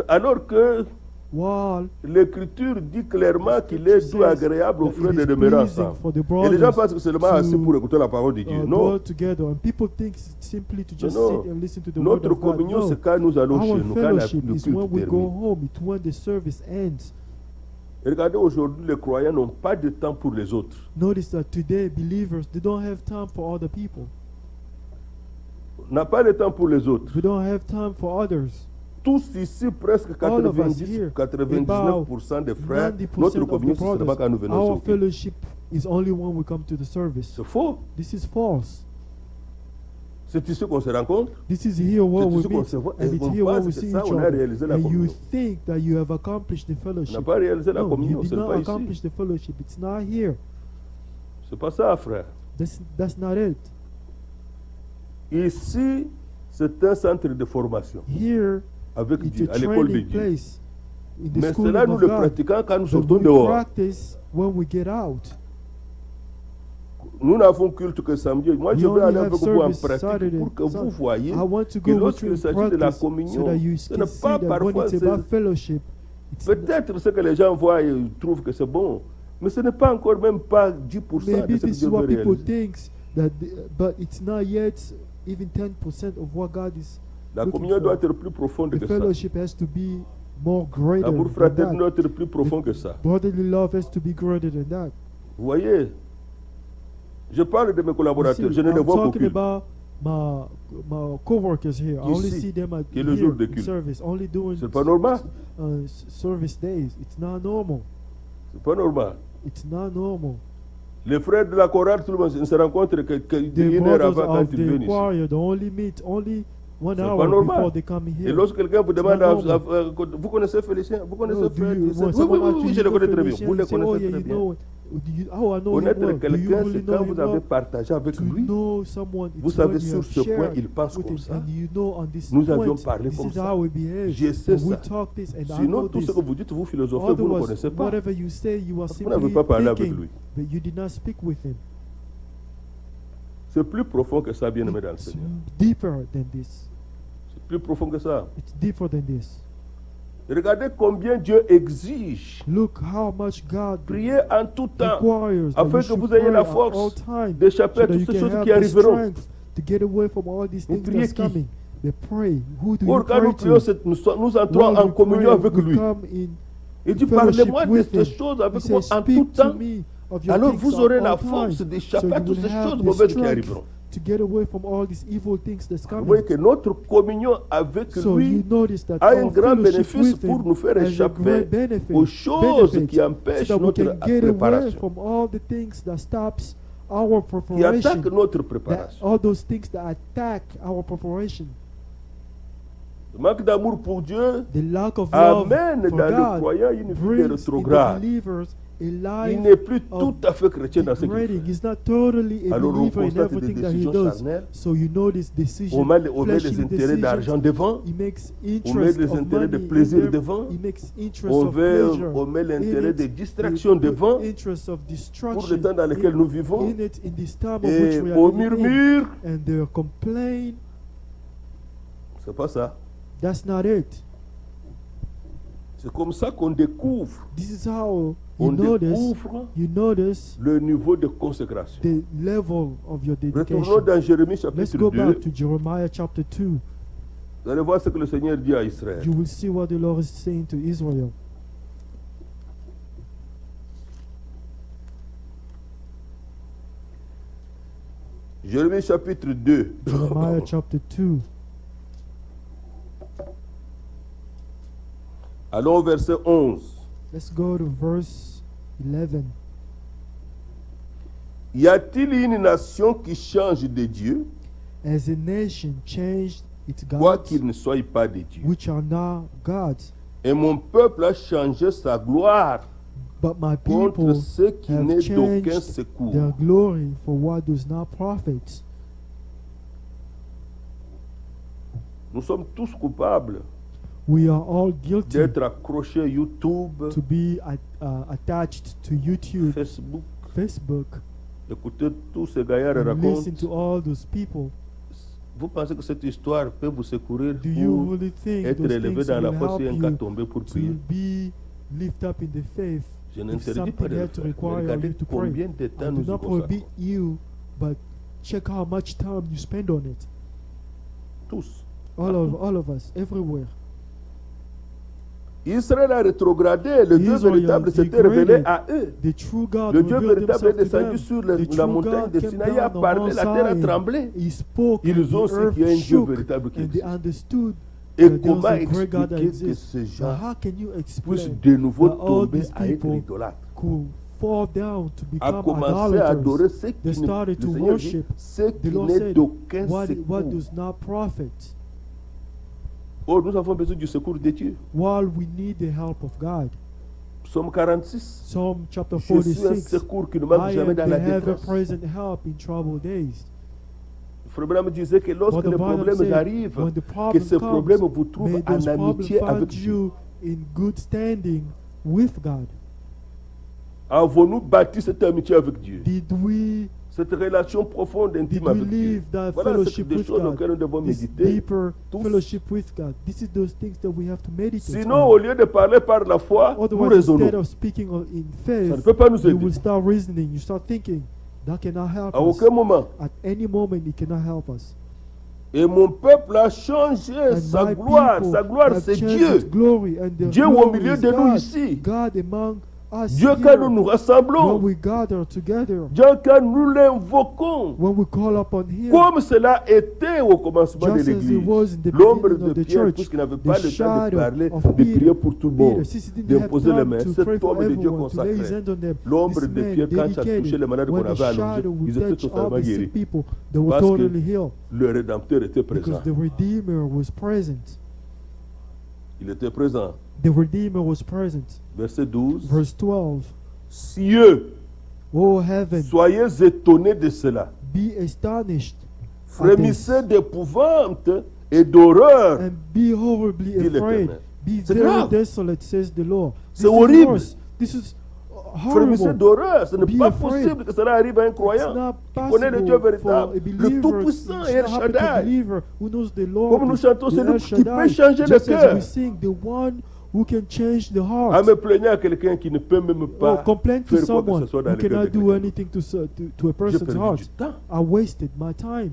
Alors que While l'Écriture dit clairement qu'il est doux et agréable aux that frères it de is demeurer pleasing ensemble. for the Et les gens brothers pensent que c'est seulement to, assez pour écouter la parole de Dieu. Non. dwell together, and people think it's simply to just Non. sit and listen to the word Notre of God. communion, No. c'est quand nous allons chez Our nous, quand le fellowship is culte when we go termine. home. It's when the service ends. Et regardez, aujourd'hui, les croyants n'ont pas de temps pour les autres. Notice that today believers, they don't have time for other people. N'a pas de temps pour les autres. We don't have time for others. Tous ici, presque All of us 90, here, 99% des frères, 90% notre of communion, the c'est seulement quand nous brothers, venons au our culte. fellowship is only when we come to the service. C'est faux. This is false. C'est ici qu'on se rencontre. This is here where C'est we ici qu'on meet, se voit. and Et it's on here where pense we que see ça, each on a other. réalisé la And you communion. think that you have accomplished the On n'a fellowship. pas réalisé la No, you communion, did c'est not pas ici. accomplish the fellowship. It's not here. C'est pas ça, frère. That's not it. Ici, c'est un centre de formation Here, avec it's Dieu, a à l'école de training Dieu. place in the Mais school cela, nous of le God. pratiquons quand nous But sortons we dehors. practice when we get out. Nous n'avons culte que samedi. Moi, We je vais only aller have avec vous en service pratique Saturday, pour que vous Sunday. voyez I want to que go with you lorsqu'il in s'agit de la practice so communion, that you ce can n'est see pas that when parfois... it's about fellowship, it's Peut-être ce que les gens voient et trouvent que c'est bon, mais ce n'est pas encore même pas 10% maybe de ce que this Dieu is veut what people réaliser. think that, but it's not yet even 10% of what God is La looking communion for. doit être plus profonde The que ça. fellowship has to be more greater L'amour than fraternel doit that. être plus profond que ça. Brotherly love has to be greater than that. Vous voyez, je parle de mes You collaborateurs, see, je ne les I'm vois qu'au talking culte. about my co-workers here. I only Ici, see them at qui est le jour here de in culte. service, only doing C'est pas normal. service days. It's not normal. C'est pas normal. It's not normal. Les frères de la chorale, tout le monde ne se rencontrent que The une heure brothers avant quand of ils the viennent ici. choir, they only meet only 1 C'est pas hour normal. before they come Et here. lorsque quelqu'un vous It's demande, not normal. vous connaissez Félicien, vous connaissez No, do Fred, you- il sait- when oui, someone oui, asks oui, you, je you le know connais très bien. Félicien, Vous you le say, oh connaissez yeah, très you bien. know it. How I know him Connaître well. Do you quelqu'un, really c'est know quand him vous avez well? partagé avec To lui. know someone, Vous it's savez, when you sur have ce point, shared il pense with comme him, ça. and you know on this Nous avions point, parlé this comme is ça. how we behave. Je sais And we ça. talk this, and I know Sinon, tout this. ce que vous dites, vous philosophez, vous ne Otherwise, connaissez pas. whatever you say, you are Parce que vous n'avez simply pas parlé avec thinking, lui. but you did not speak with him. C'est plus profond que ça, bien aimé dans le It's Seigneur. deeper than this. C'est plus profond que ça. It's deeper than this. Regardez combien Dieu exige. Look how much God Priez en tout temps, requires that afin you que should vous ayez pray la at force all times, d'échapper so à that toutes you ces can choses have qui the arriveront. strength to get away from all these Vous things priez that's qui? coming. They pray. Who do Or, you quand nous pray prions, to? nous entrons While en we communion pray, avec we lui. come in Il dit, fellowship parlez-moi de with ces him. choses He avec moi says, en tout speak to temps. me of your Alors things vous at aurez all la times, force so d'échapper you à toutes will ces have choses the mauvaises qui strength arriveront. to get away from all these evil things that's Vous coming. voyez que notre communion avec So lui you notice that a un our grand fellowship bénéfice with pour him nous faire has a échapper great benefit, aux choses benefit, qui empêchent so that we notre can get away préparation, from all the things that stops our qui preparation, attaquent notre that, préparation. all those things that attack our preparation. Le manque d'amour pour Dieu The lack of love amène for dans le God croyant une vie de brings in the rétrograde. believers a Il life n'est plus of tout à fait chrétien dans ce qu'il degrading. fait. He's not totally a Alors on believer in constate des everything that he décisions does. charnelles. So you notice decisions, On met les fleshly intérêts d'argent decisions. devant. He makes On met interest les of intérêts de money plaisir in them. devant. He makes interest On, of pleasure on met l'intérêt in de it. distraction He put devant interest of pour distraction le temps dans lequel in, nous vivons. in it in this time of Et which we are on living in. murmure. And they complain. C'est pas ça. That's not it. C'est comme ça qu'on découvre. This is how On you découvre notice le niveau de consécration. the level of your Retournons dedication. dans Jérémie Let's chapitre go 2. back to Jeremiah chapter 2. Vous allez voir ce que le Seigneur dit à Israël. you will see what the Lord is saying to Israel. Jérémie chapitre 2. Jeremiah chapter 2. Allons au verset 11. Let's go to verse 11. Y a-t-il une nation qui change de Dieu, As a nation changed its quoi gods, qu'il ne soit pas de Dieu? which are now gods, Et mon peuple a changé sa gloire but my contre people ce qui have n'est d'aucun changed secours. their glory for what does not profit. Nous sommes tous coupables We are all guilty d'être accrochés à YouTube, to be attached to YouTube, Facebook, Facebook, écouter tous ces gaillards and racontent. listen to all those people. Vous pensez que cette histoire peut vous secourir Do you pour really think être those élevé things dans la will foi si help un cas you tombé pour to prier? be lift up in the faith? Je If n'interdis pas something de le had to faire. Mais require regardez you to pray, combien de temps I nous do y not prohibit consacrons. you, but check how much time you spend on it. Tous. All of us, everywhere. Israël a rétrogradé. Le Dieu Israel véritable s'était révélé degraded. à eux. The true God Le Dieu revealed véritable est himself to them. descendu sur The la true montagne God de came Sinaï, a down on parlé, Mount la terre a Sinai. tremblé. He spoke, and Ils ont the su earth qu'il y a un Dieu shook, véritable qui and they existe. understood Et that there comment was a great God that expliquer que exists. ces But gens how can you puissent explain de nouveau that all tomber these à être people idolâtres, could fall down to à become commencer à adorer idolaters? ce They qui ne, started le to Seigneur dit, worship. ce The qui Lord n'est said, d'aucun what secours. does not profit? Oh, nous avons besoin du secours de Dieu. While we need the help of God. Psaume 46. Psalm chapter Je suis un 46. secours qui ne manque I jamais am dans the la détresse. ever-present help in troubled days. Frère Branham disait que lorsque Brother les Branham problèmes said, arrivent, when the que problem ces comes, problèmes vous trouvent may those en problems amitié avec find Dieu. you in good standing with God. Avons-nous bâti cette amitié avec Dieu? Did we Cette relation profonde, Did intime we avec Dieu. live that Voilà ce fellowship des with choses God? auxquelles nous devons This méditer. deeper tous. fellowship with God. This is those things that we have to meditate Sinon, on. au lieu de parler par la foi, nous Otherwise, raisonnons. instead of speaking in Ça ne faith, peut pas nous you aider. will start reasoning. You start thinking. That cannot help À us. aucun moment. At any moment, it cannot help us. Et mon peuple a changé And sa my gloire. people Sa gloire, have c'est changed Dieu. its glory, and their Dieu au glory milieu is de nous God. ici. God among us Dieu here. quand nous nous rassemblons. When we gather together, Dieu quand nous l'invoquons. when we call upon Him, Comme cela était au commencement de just as it l'Église. was in the L'ombre beginning de of the Pierre, church, puisqu'il n'avait the pas le temps de shadow parler, of de Peter, prier pour tout le monde, since he didn't have d'imposer les time mains. to Cet pray for homme de Dieu everyone, to lay his consacré. hand on them, L'ombre this de man Pierre, quand ça dedicated, touchait les malades when qu'on the avait shadow allongés, would ils étaient touch all totalement the guéris. sick people, they were Parce que totally healed, le Rédempteur était présent. because the Redeemer was present. Il était présent. The Redeemer was present. Verset 12. Verse 12. Cieux, O heaven, soyez étonnés de cela. be astonished at this, Frémissez d'épouvante et d'horreur. and be horribly Dit afraid. l'Éternel. Be C'est very grave. desolate, says the Lord. C'est This is horrible. worse. This is Frémissez horrible. d'horreur. Ce n'est Be pas afraid. possible que cela arrive à un It's croyant not qui connaît le Dieu possible for véritable, a le believer. Tout-Puissant It et should El not happen to a Shaddai. believer who knows the Lord. Comme nous chantons, c'est the lui El qui Shaddai. peut changer le Just as cœur. we sing, the one who can change the En heart. me plaignant à quelqu'un qui ne peut même Oh, pas complain to faire quoi que someone ce soit dans who le cœur cannot de do quelqu'un. anything to a J'ai person's perdu heart. du temps. I wasted my time.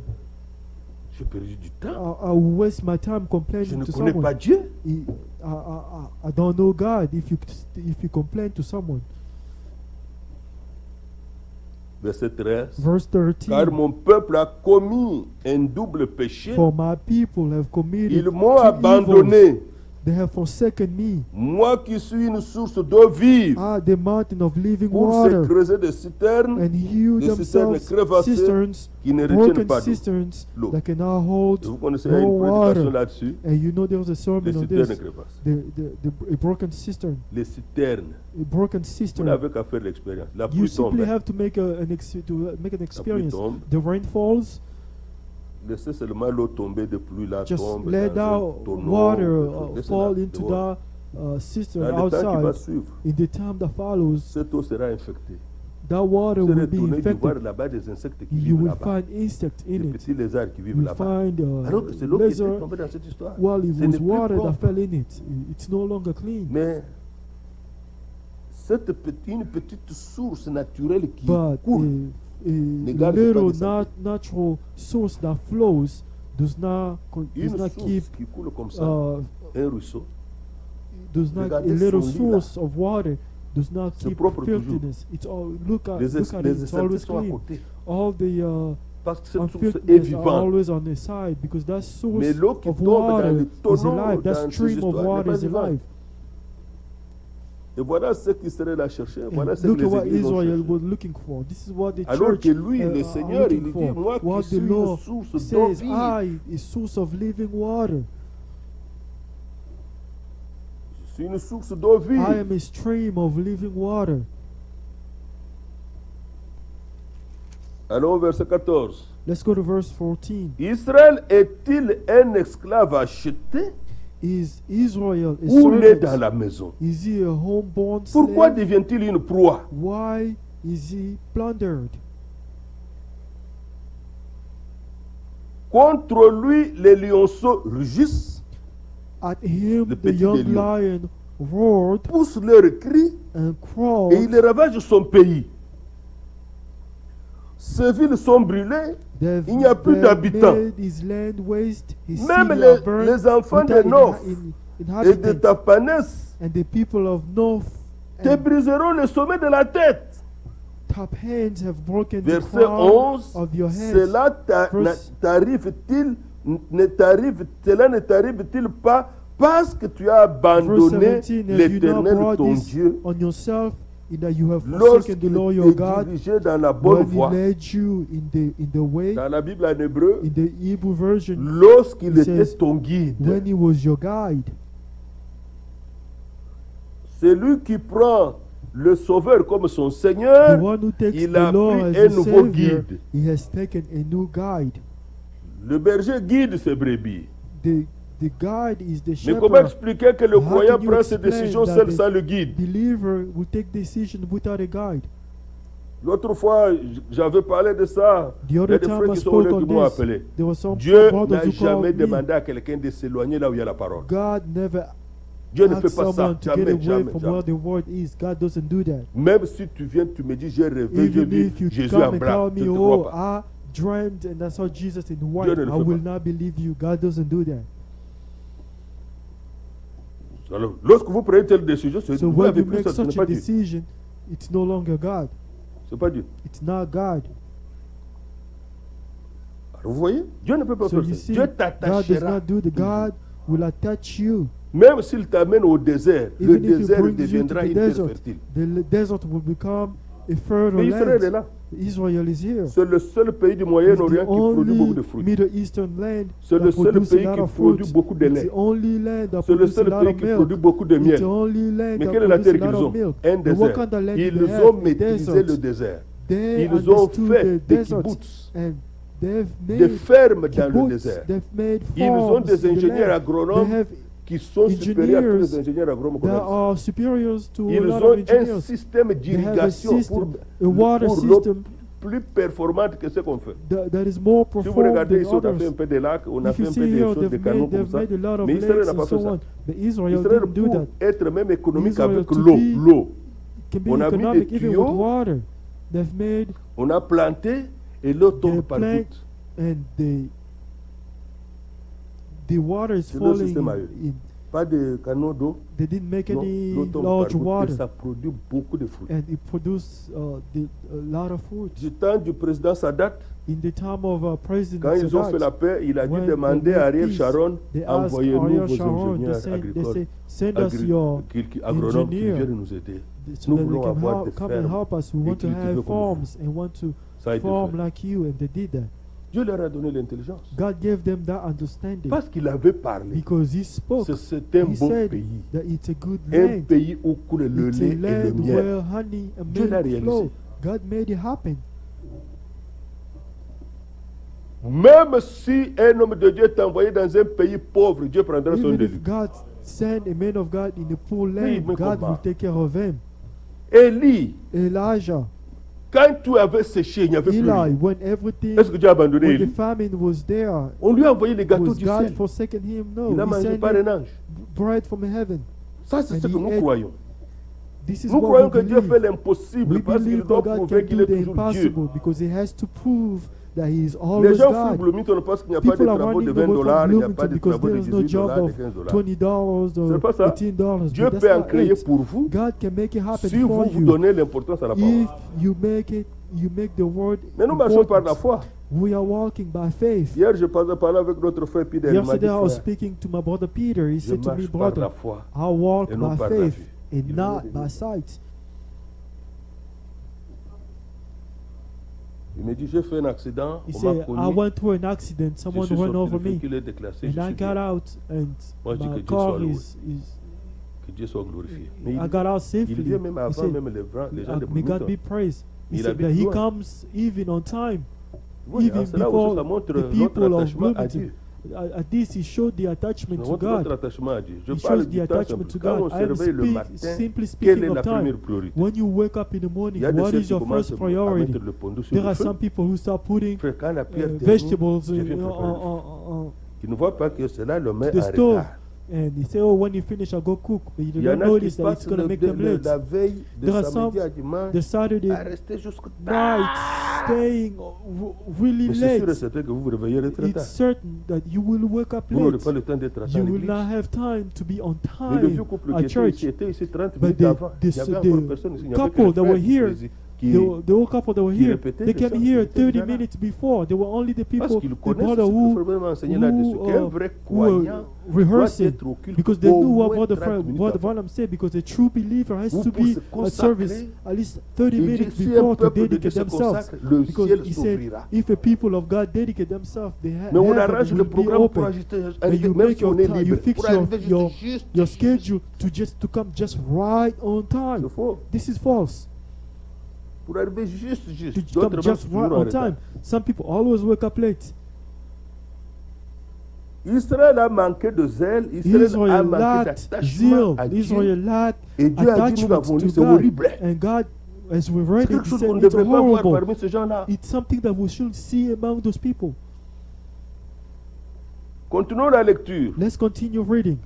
J'ai perdu du temps. I waste my time Je complaining ne to connais someone. pas Dieu. I don't know God if you complain to someone. Verset 13. Verse Car 13. mon peuple a commis un double péché. For my people have committed Ils m'ont two abandonné. evils. They have forsaken me. Moi qui suis une source d'eau vive. The mountain of living Pour se water, creuser des citernes and hew des citernes themselves crevassées cisterns, qui ne retiennent broken pas d'eau. cisterns L'eau. that cannot hold Vous connaissez no une prédication water. là-dessus. And you know there's a Les sermon on citernes this. crevassées. A broken cistern. Les citernes. A broken Vous cistern. n'avez qu'à faire l'expérience. La You pluie tombe. simply have to make an experience. tombe. The rain falls. Laissez seulement l'eau tomber de pluie là Just tombe. let dans un that tonneau, water laissez-la fall into dehors. that cistern Dans le temps qui va outside. suivre, In the time that follows, cette eau sera infectée. that water Vous will serez be étonné de voir infected. là-bas des insectes qui You vivent will là-bas. find insects Des in it. petits lézards qui vivent You là-bas. find Alors que c'est l'eau qui était lizard. tombée dans cette histoire. Well, it Ce n'est was plus water that propre. fell in it. It's no longer clean. Mais une petite source naturelle qui But coule. a garde pas little de santé. natural source that flows does not Une keep source qui coule comme ça, uh, un ruisseau, does not a regardez little son lit là. source of water does not C'est keep propre toujours. filthiness. It's all look at les it. It's extrémités always sont à clean. côté. All the Parce que cette source est unfilthiness are vivante. always on the side because that source Mais l'eau qui of tombe dans water le is tonneau, alive. That dans stream ces of histoires, water n'est is pas alive. Et voilà ce qui serait là chercher. Voilà ce que Look at les what églises ont Israel cherché. was looking for. This is what the Alors church que lui, le are Seigneur, il looking dit, for. moi What qui the suis Lord une source d'eau says, vive. I is source of living water. Je suis une source d'eau I vive. am a stream of living water. Allons au verset 14. Let's go to verse 14. Israël est-il un esclave acheté Is Israel a ou né dans servant? la maison? Is he a homeborn Pourquoi slave? devient-il une proie? Why is he plundered? Contre lui, les lionceaux rugissent, At him Le the petit young des lions. lion roared poussent leurs cris and et il crawled. ravage son pays. Ses villes sont brûlées, il n'y a plus d'habitants. made his land waste. His Même city are burned les enfants de without Noph et de inhabitants. Tapanès And the people of North te and briseront le sommet de la tête. top hands have broken the Verset crown 11, of your heads. cela Verse- cela ne t'arrive-t-il pas parce que tu as Verse abandonné 17, have you not l'Éternel brought ton this Dieu on yourself in that you have forsaken the lorsqu'il Lord your te God dirigeait dans la bonne when he voie? led you in the way, Dans la Bible en hébreu, in the Hebrew version, lorsqu'il it était says, ton guide. when he was your guide. Celui qui prend le Sauveur comme son The Seigneur, one who takes il the a Lord pris as un his nouveau Savior, guide. he has taken a new guide. Le berger guide ses brebis. The guide is the Mais comment shepherd. expliquer que le How croyant can you prend ses explain décisions that seul the sans le guide? believer will take decision without a guide? L'autre fois, j'avais parlé de ça. The Il y a other des time frères I qui sont spoke venus qui on m'ont this. appelé. There were some Dieu brothers n'a who jamais called me. demandé à quelqu'un de s'éloigner là où il y a la parole. God never Dieu ne fait asked pas ça. someone to get Jamais, away jamais, from jamais. where the word is. God doesn't do that. Même si tu viens, tu me dis, j'ai rêvé, j'ai Even vu if you Jésus come en and tell blanc. me, Je ne te oh, crois pas. I dreamed and I saw Jesus in white, Dieu ne le I fait will pas. not believe you. God doesn't do that. Alors, lorsque vous prenez telle décision, c'est So vous when avez you pris make ça, ce n'est such pas a Dieu. decision, it's no longer God. C'est pas Dieu. It's not God. Alors, vous voyez, Dieu ne peut pas So faire you ça. see, Dieu God does t'attachera. not do the God will attach you. Même s'il t'amène au désert, le Even if he désert brings you to deviendra the une terre desert, fertile. the desert will become a fertile Mais Israël est land. là. Israel is here. C'est le seul pays du It's Moyen-Orient the qui produit beaucoup de only fruits. Middle Eastern land C'est that le seul produces a pays lot qui of produit fruits. beaucoup de It's lait. the only land that C'est le produces a seul lot pays of qui milk. produit beaucoup de It's miel. the only land Mais that quelle est la produces terre a lot qu'ils of ont? milk. Un But what désert. kind of land Ils do they ont have? maîtrisé Desert. le désert. They Ils ont understood fait the des desert kibbutz, and they've des made fermes dans le kibbutz. désert. They've made Ils ont farms des in the ingénieurs land. agronomes They have qui sont supérieurs à tous les engineers ingénieurs agronomes qu'on that a. are superiors to a Ils lot ont of un engineers. système They have a d'irrigation pour system, a water l'eau system plus performante que ce qu'on fait. that is more Si vous performed regardez than ici, on a fait un others. peu de lacs, on a If fait you un see peu des here, choses, des canaux comme they've ça. made a lot of Mais Israël lakes n'a pas and fait so ça. on. But Israel Israël, didn't do pour that. être même économique Israel avec to l'eau, Can be on a mis economic des even with tuyaux, water. They've made on a planté et l'eau the tombe par plant gouttes. and the water is C'est leur falling système à eux. in. Pas de canaux d'eau. They didn't make Non, any l'eau tombe large par gouttes et water, ça produit beaucoup de fruits. and it produced a lot of fruit. Du temps du président Sadat, In the time of President quand ils ont fait la Sadat, paix, il a dû when demander they à made Ariel peace, Sharon, they asked envoyez-nous Ariel vos Sharon, ingénieurs they agricoles, say, send us your agronomes qui engineer viennent nous aider. so Nous that they voulons can avoir des come and fermes help us. We et want to cultiver have comme vous. farms and want to Ça a été farm fait. like you, and they did that. Dieu leur a donné l'intelligence. God gave them that understanding Parce qu'il avait parlé. because He spoke. C'est un He bon said pays. that it's a good Un land. pays où coule le It's lait a et le land miel. where honey and Dieu l'a milk réalisé. flow. God made it happen. Même si un homme de Dieu est envoyé dans un pays pauvre, Dieu prendra soin Even de if lui. God send a man of God in a poor Oui, land, mais God comment? will take care of him. Élie, Elijah, quand tout avait séché, il n'y avait plus Eli, rien. when everything, Est-ce que Dieu a abandonné when the Élie? famine was there, On lui a envoyé les gâteaux was du God ciel. forsaken him? No, Il n'a He mangé sent par him un ange. bread from heaven. Ça, c'est And ce que he nous ate. croyons. This is Nous what croyons we que Dieu believe. fait l'impossible We parce qu'il believe doit that God prouver can qu'il do est the toujours Dieu. impossible because He has to prove that He is Les always gens fuient God. Bloomington parce qu'il n'y a pas de People are travaux de running away 20 dollars, from il n'y a pas Bloomington de because travaux de there is no 18 job dollars, de of 15 dollars. $20 C'est or pas ça. $18. Dieu But that's peut en not créer it. pour vous God can make it happen si for vous vous you. donnez l'importance à la parole. If you make the word Mais nous marchons par la important. foi. We are walking by faith. Hier, je parlais avec notre frère Peter. Il m'a dit, Yesterday I was frère, speaking to my brother Peter. He je said to me, marche par la brother, foi. I walk et non by par la faith vue. and Il not venait de by dire. sight. Il me dit, j'ai fait un accident, He on m'a said, I cogné, went through an accident. je Someone suis ran sorti, over le me. véhicule est déclassé, And je I suis got bien. out and Moi, je dis que my Dieu soit car loué. is Que Dieu soit glorifié. Mais I got out il safely. vient même He avant said, même les gens de may God be Bloomington. praised. He Il said habite that He loin. comes even on time. Oui, Even c'est là où before ça montre the notre people of attachement à Bloomington. Dieu. At this, He showed the attachment Ça to montre notre God. attachement à Dieu. Je He parle shows the du temps attachment simple. to Quand on God. se I am réveille le matin, simply quelle speaking est la of time. première priorité? When you wake up in the Il morning, y a des what ceux is qui your commencent first à priority? mettre le pondu sur There le are feu. some people who start putting Frère, quand la prière termine, vegetables je viens préparer le feu. Qui ne voit pas que cela le met to the en stove. retard. And they say, oh, when you finish, I'll go cook. But you Il y en don't a qui notice that it's passent going to make them late. la veille de There are samedi some à dimanche The Saturday à rester jusqu'au night staying really Mais c'est sûr et late. certain que vous vous réveillerez très tard. It's certain that you will wake up Vous n'aurez late. pas le temps d'être à temps You à will l'église. not have time to be on Mais le vieux time couple at qui était church. ici était ici 30 But minutes the- avant. Il the- n'y avait the encore personne ici. Il n'y avait que couple les that were frères here, qui- The old couple that were qui here, répétaient they les came chants, here ils étaient 30 déjà là. minutes before. They were only the people, Parce qu'ils the connaissent brother ce que who, le frère m'a enseigné là-dessus. Qu'un vrai were croyant rehearsing, doit être au culte because they au knew what moins Brother 30 minutes Brother avant. Branham said, because a true believer has Ou to pour be se at service consacrer, at least 30 il dit, minutes si un before to peuple de Dieu dedicate se themselves. consacre, le Because ciel he said, s'ouvrira. if a people of God dedicate themselves, Mais on heaven arrange le will be programme pour open. ajuster, And you même make si on your est time, you libre, fix pour arriver your juste. schedule to come just right on time. C'est faux. This is false. Pour arriver juste. To come D'autres just même right toujours en on retard. time. Some people always wake up late. Israël a manqué de zèle, Israël a Israel manqué lacked d'attachement zeal. à Dieu. Israel lacked Et Dieu a dit, nous attachment l'avons lu, to c'est God. horrible. And God, as we C'est read it, quelque he chose said qu'on ne it's devrait pas voir horrible. parmi ces gens-là. It's something that we should see among those people. Continuons la lecture. Let's continue reading.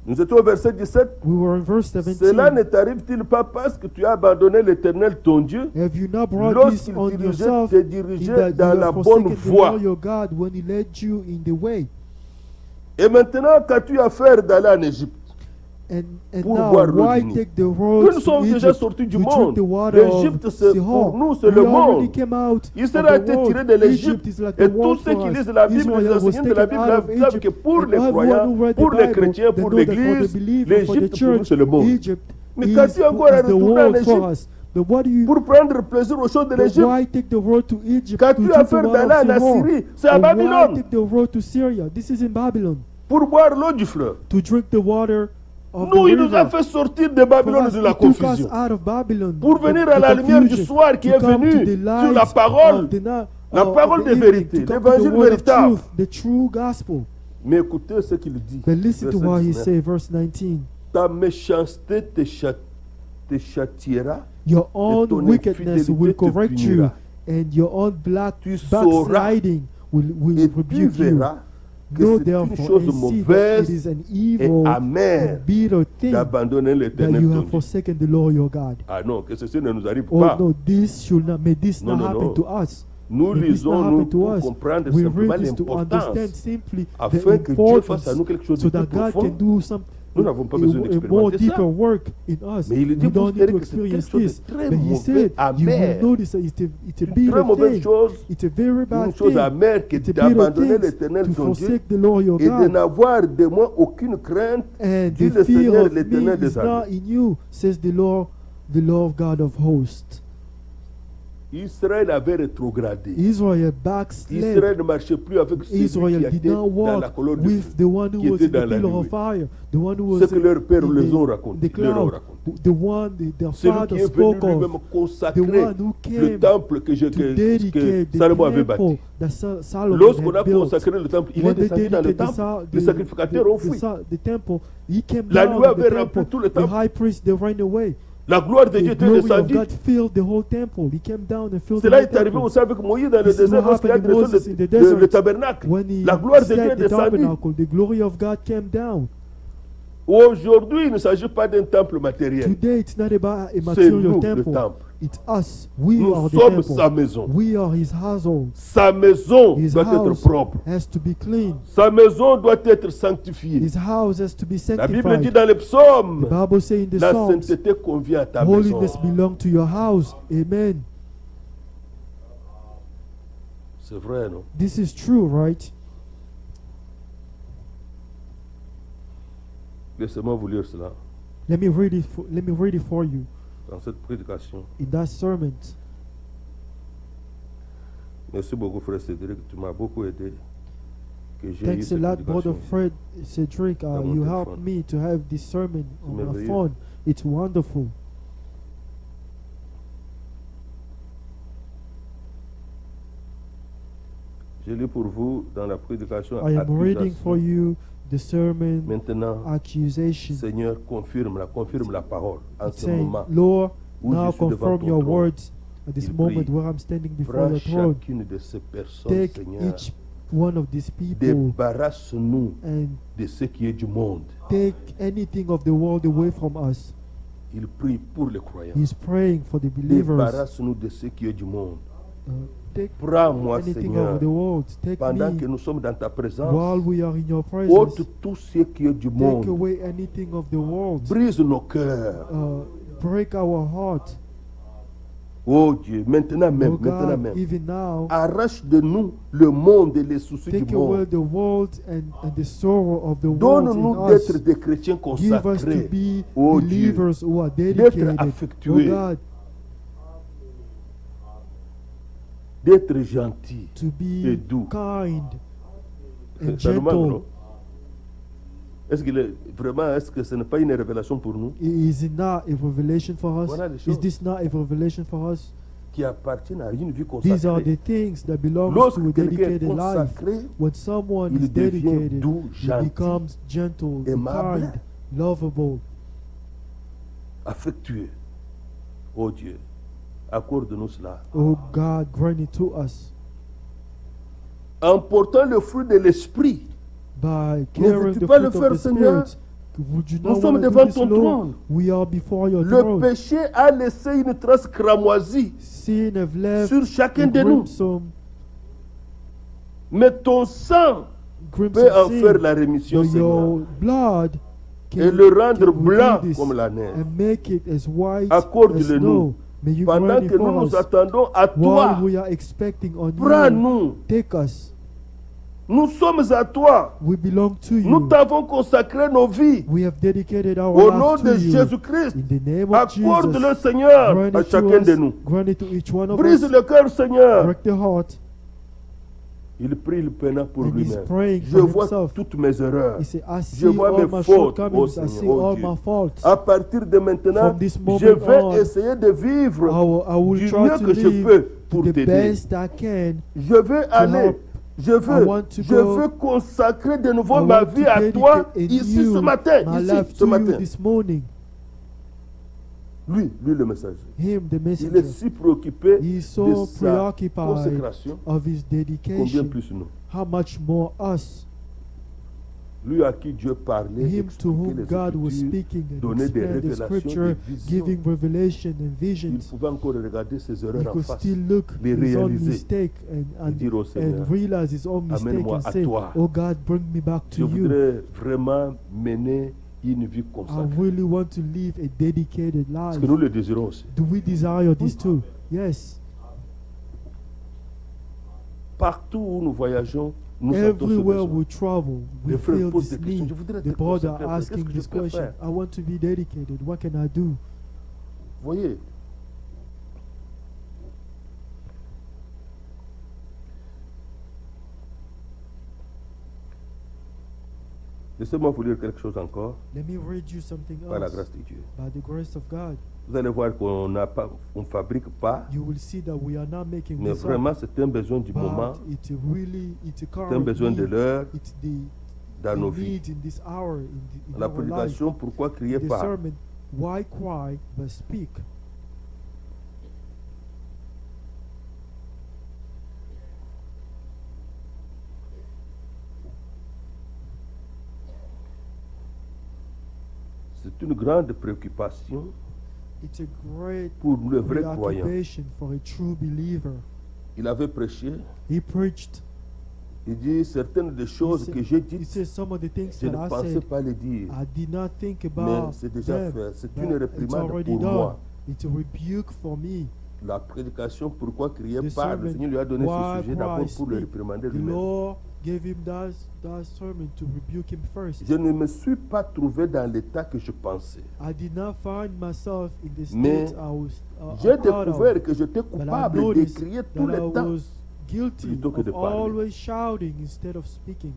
Nous étions au verset 17. We were in verse Cela 17. ne t'arrive-t-il pas parce que tu as abandonné l'Éternel ton Dieu Have you not brought this lorsqu'il on yourself te in dirigeait that dans you la have bonne forsaken the voie? Lord your God when he led you in the way? Et maintenant, qu'as-tu à faire d'aller en Égypte? And Pour now, boire l'eau why du Nil. take the Nous road to sommes déjà Egypt sortis du to drink monde. the water L'Égypte, of c'est Sihor? pour nous, c'est We le already monde. came out Israël of a the été world. tiré de l'Égypte. Egypt is like Et the tous world ceux for qui us. lisent la Bible, Israel les was enseignants de la taken Bible out of savent que Egypt. pour And les everyone croyants, who read the pour les Bible, chrétiens, they pour know that for the l'Église, believer, for the l'Égypte pour nous church, c'est le monde. Egypt Mais is qu'as-tu encore à the retourner en world for Égypte us. But what do you pour prendre plaisir aux choses de but l'Égypte? why take the road to Egypt to Qu'as-tu drink à the faire water of d'aller en Sihor? Assyrie? C'est à And why Babylone. take the road to Syria? This is in Babylon. Pour boire l'eau du fleuve. To drink the water of Nous, the il nous a river. fait sortir de Babylone For us, de la he took us confusion. out of Babylon, Pour venir à la lumière du soir qui to est come to venue the sur light la parole, of the la parole de vérité, l'évangile véritable. the true gospel. Mais écoutez ce qu'il dit. But listen to Verset what he 19. says, verse 19. Ta méchanceté te châtiera. Your own ton wickedness infidélité will te correct you, punira. and your own Tu sauras backsliding will Et tu rebuke you. verras que Know c'est une therefore chose and see that it mauvaise is an et evil amère and bitter thing d'abandonner that l'Éternel you ton have Dieu. forsaken the Lord your God. Ah non, que ceci ne nous arrive Oh pas. no, may this Non, not non, happen non. to us. Nous May this not lisons, nous happen to pour us. comprendre We simplement read this to understand l'importance simply the afin que Dieu fasse à importance nous quelque chose so de that plus God can profond. do some Nous n'avons pas besoin a more d'expérimenter deeper ça. work in us. Mais il dit We pour don't need to que c'est quelque experience chose this. de très But he mauvais, said, you amer. will notice that it's a Une très bitter mauvaise thing. chose, It's a very bad une chose thing. amère qui It's a est bitter d'abandonner thing l'Éternel to ton Dieu forsake the Lord your et de God. n'avoir de moi aucune crainte, And dit the le fear Seigneur of l'Éternel me des is not armées. in you, says the Lord God of hosts. Israël avait rétrogradé. Israel backslid. Israël ne marchait plus avec celui qui Israel did était not dans la walk colonne de with feu, the one who qui was était in the dans la pillar of nuée. fire, the one who Ce was que leurs pères in les ont the raconté, leur ont cloud, raconté. the one their Celui father qui est venu spoke lui-même of, consacrer the one who le came temple que to dedicate the Salomon avait bâti. temple that Solomon Lorsqu'on a had built. consacré le temple, il est When they descendu dans le dedicated temple, les sacrificateurs ont fui. the temple, he came La down nuée in the avait rempli temple. tout le The temple. high priest, they ran away. La gloire de The Dieu était glory of descendue. God filled the whole temple. He came down and filled the Cela whole est arrivé temple. aussi avec Moïse dans le This is désert what lorsqu'il a happened in dressé Moses in the le desert. tabernacle. When he La gloire de Dieu est set the descendue. tabernacle, the glory of God came down. Aujourd'hui, il ne s'agit pas d'un temple matériel. Today, it's not about a C'est material nous, le temple. temple. It's us. We Nous are the sommes sa temple. maison. We are his household. Sa maison His doit être house propre. has to be clean. Sa maison doit être sanctifiée. His house has to be La Bible dit sanctified. dans les psaumes, The Bible says in the la Psalms, sainteté convient à ta maison. holiness belongs to your house. Amen. C'est vrai, non? This is true, right? Laissez-moi vous lire cela Let me read it for you dans cette prédication. in that sermon. Merci beaucoup, frère Cédric. Tu m'as beaucoup aidé. Que j'ai eu Thanks a cette lot, prédication Brother ici. Fred Cedric. Dans mon You téléphone. helped me to have this sermon on my merveilleux. phone. It's wonderful. Je lis pour vous dans la prédication I am reading accusation. for you the sermon Maintenant, accusation. Seigneur, confirme la parole en It's ce saying, moment. Lord, où now je suis devant confirm ton your trône. words at this Il moment prie. where I'm standing before Prends your throne. chacune de ces personnes, Take Seigneur. each one of these people Débarrasse-nous and de ce qui est du monde. take anything of the world away from us. Il prie pour les croyants. He's praying for the believers. Débarrasse-nous de ce qui est du monde. Take Prends-moi, anything Seigneur, of the world. Take pendant que me nous sommes dans ta présence. while we are in your presence. Ôte tout ce qui est du Take monde. away anything of the world. Brise nos cœurs. Break our heart. Oh Dieu, maintenant même, Oh maintenant God, même. even now, Arrache de nous le monde et les soucis take du away monde. the world and the sorrow of the world Donne-nous in us. d'être des chrétiens Give us to consacrés. be Oh Dieu, believers who are d'être dedicated. Oh affectués, God, d'être gentils. to et be doux. kind and Ça nous manque, gentle. non? Est-ce que ce n'est pas une révélation pour nous Is it not a revelation for us? Voilà les Is choses this not a revelation for us? qui appartiennent à une vie These are consacrée? the things that belong to Lorsque a quelqu'un est dedicated life. consacré, When someone il is devient dedicated, doux, he gentil, becomes gentle, aimable. kind, lovable. affectueux. Oh Dieu, accorde-nous cela. Oh God, grant it to us En portant le fruit de l'esprit, by Ne carrying veux-tu the pas le fruit faire, of the Seigneur? Spirit. Would you Nous not sommes want to devant do this, ton Lord? trône. We are before your le throne. péché a laissé une trace cramoisie Sin have left sur chacun a de nous. crimson, Mais ton sang peut crimson en faire sin. la rémission, But Seigneur, your blood et le rendre can blanc do this comme la neige. and make it as white Accorde-le as nous. snow. May you Pendant grant it que nous for nous us attendons à toi, while we are expecting on you. prends-nous. Take us. Nous sommes à toi. We belong to Nous you. t'avons consacré nos vies. We have dedicated our Au nom lives de to you. Jésus-Christ, In the name of accorde-le, Jesus, Seigneur, grant à it to chacun de us. nous. Grant it to each one of Brise us. le cœur, Seigneur. Break the heart. Il prie le pénat pour And he's lui-même. praying Je for vois himself. toutes mes erreurs. He said, I see Je vois all mes my fautes, shortcomings. oh I Seigneur, see oh all Dieu. my faults. À partir de maintenant, From this moment je vais on, essayer de vivre I will du try mieux to que je live peux pour the t'aider. best I can. Je veux aller. help. Je I want to je go. veux consacrer de nouveau I ma want vie to à dedicate toi a ici new ce matin. my Ici life ce to you matin. this morning. Lui le messager. Him, the Il messenger. est si préoccupé He is so de sa preoccupied consécration. of his Combien dedication. plus nous. How much more us? Lui à qui Dieu parlait, Him to expliquait whom les God was Écritures, speaking and donnait des explained the révélations, scripture, des visions. giving revelation and Il visions. pouvait encore regarder ses He erreurs en could face. still look les his own réaliser mistake and dire au Seigneur, realize his own mistake amène-moi and à say, toi. oh God, bring me back Je to you. voudrais vraiment mener une vie I consacrée. really want to live a dedicated Parce life. que nous le désirons aussi. Do we desire this too? Yes. Partout où nous voyageons, nous sentons ce Everywhere besoin. we travel, we Les frères feel posent this des questions. need. Je voudrais The être brother consacré. Qu'est-ce asking que je this peux question, faire? I want to be dedicated. What can I do? Voyez, laissez-moi vous lire quelque chose encore Let me read you something par la else. grâce de Dieu. By the grace of God, Vous allez voir qu'on n'a pas, on fabrique pas, you will see that we are not making mais this vraiment up, c'est un besoin du moment, but it's really, it's a c'est un current besoin de need. l'heure It's the dans nos vies. need in this hour, in La our life. prédication, pourquoi crier The pas? sermon, why cry but speak? C'est une grande préoccupation It's a great pour le vrai croyant. preoccupation for a true believer. Il avait prêché. He preached. Il dit certaines des choses que j'ai He dites, says some of the things je that ne I pensais said, pas les dire. I did not think Mais about c'est déjà them, fait. C'est but une it's réprimande already pour done. moi. It's a rebuke for me. La prédication, pourquoi crier The pas? Le sermon, Seigneur lui a donné why ce sujet d'abord Christ pour le speak. réprimander The lui-même. Lord gave him that sermon to rebuke him first. Je ne me suis pas trouvé dans l'état que je pensais. I did not find myself in the Mais state I was J'ai thought découvert of, que j'étais but I coupable noticed d'écrire tout that I le temps. was guilty plutôt que de of parler. always shouting instead of speaking.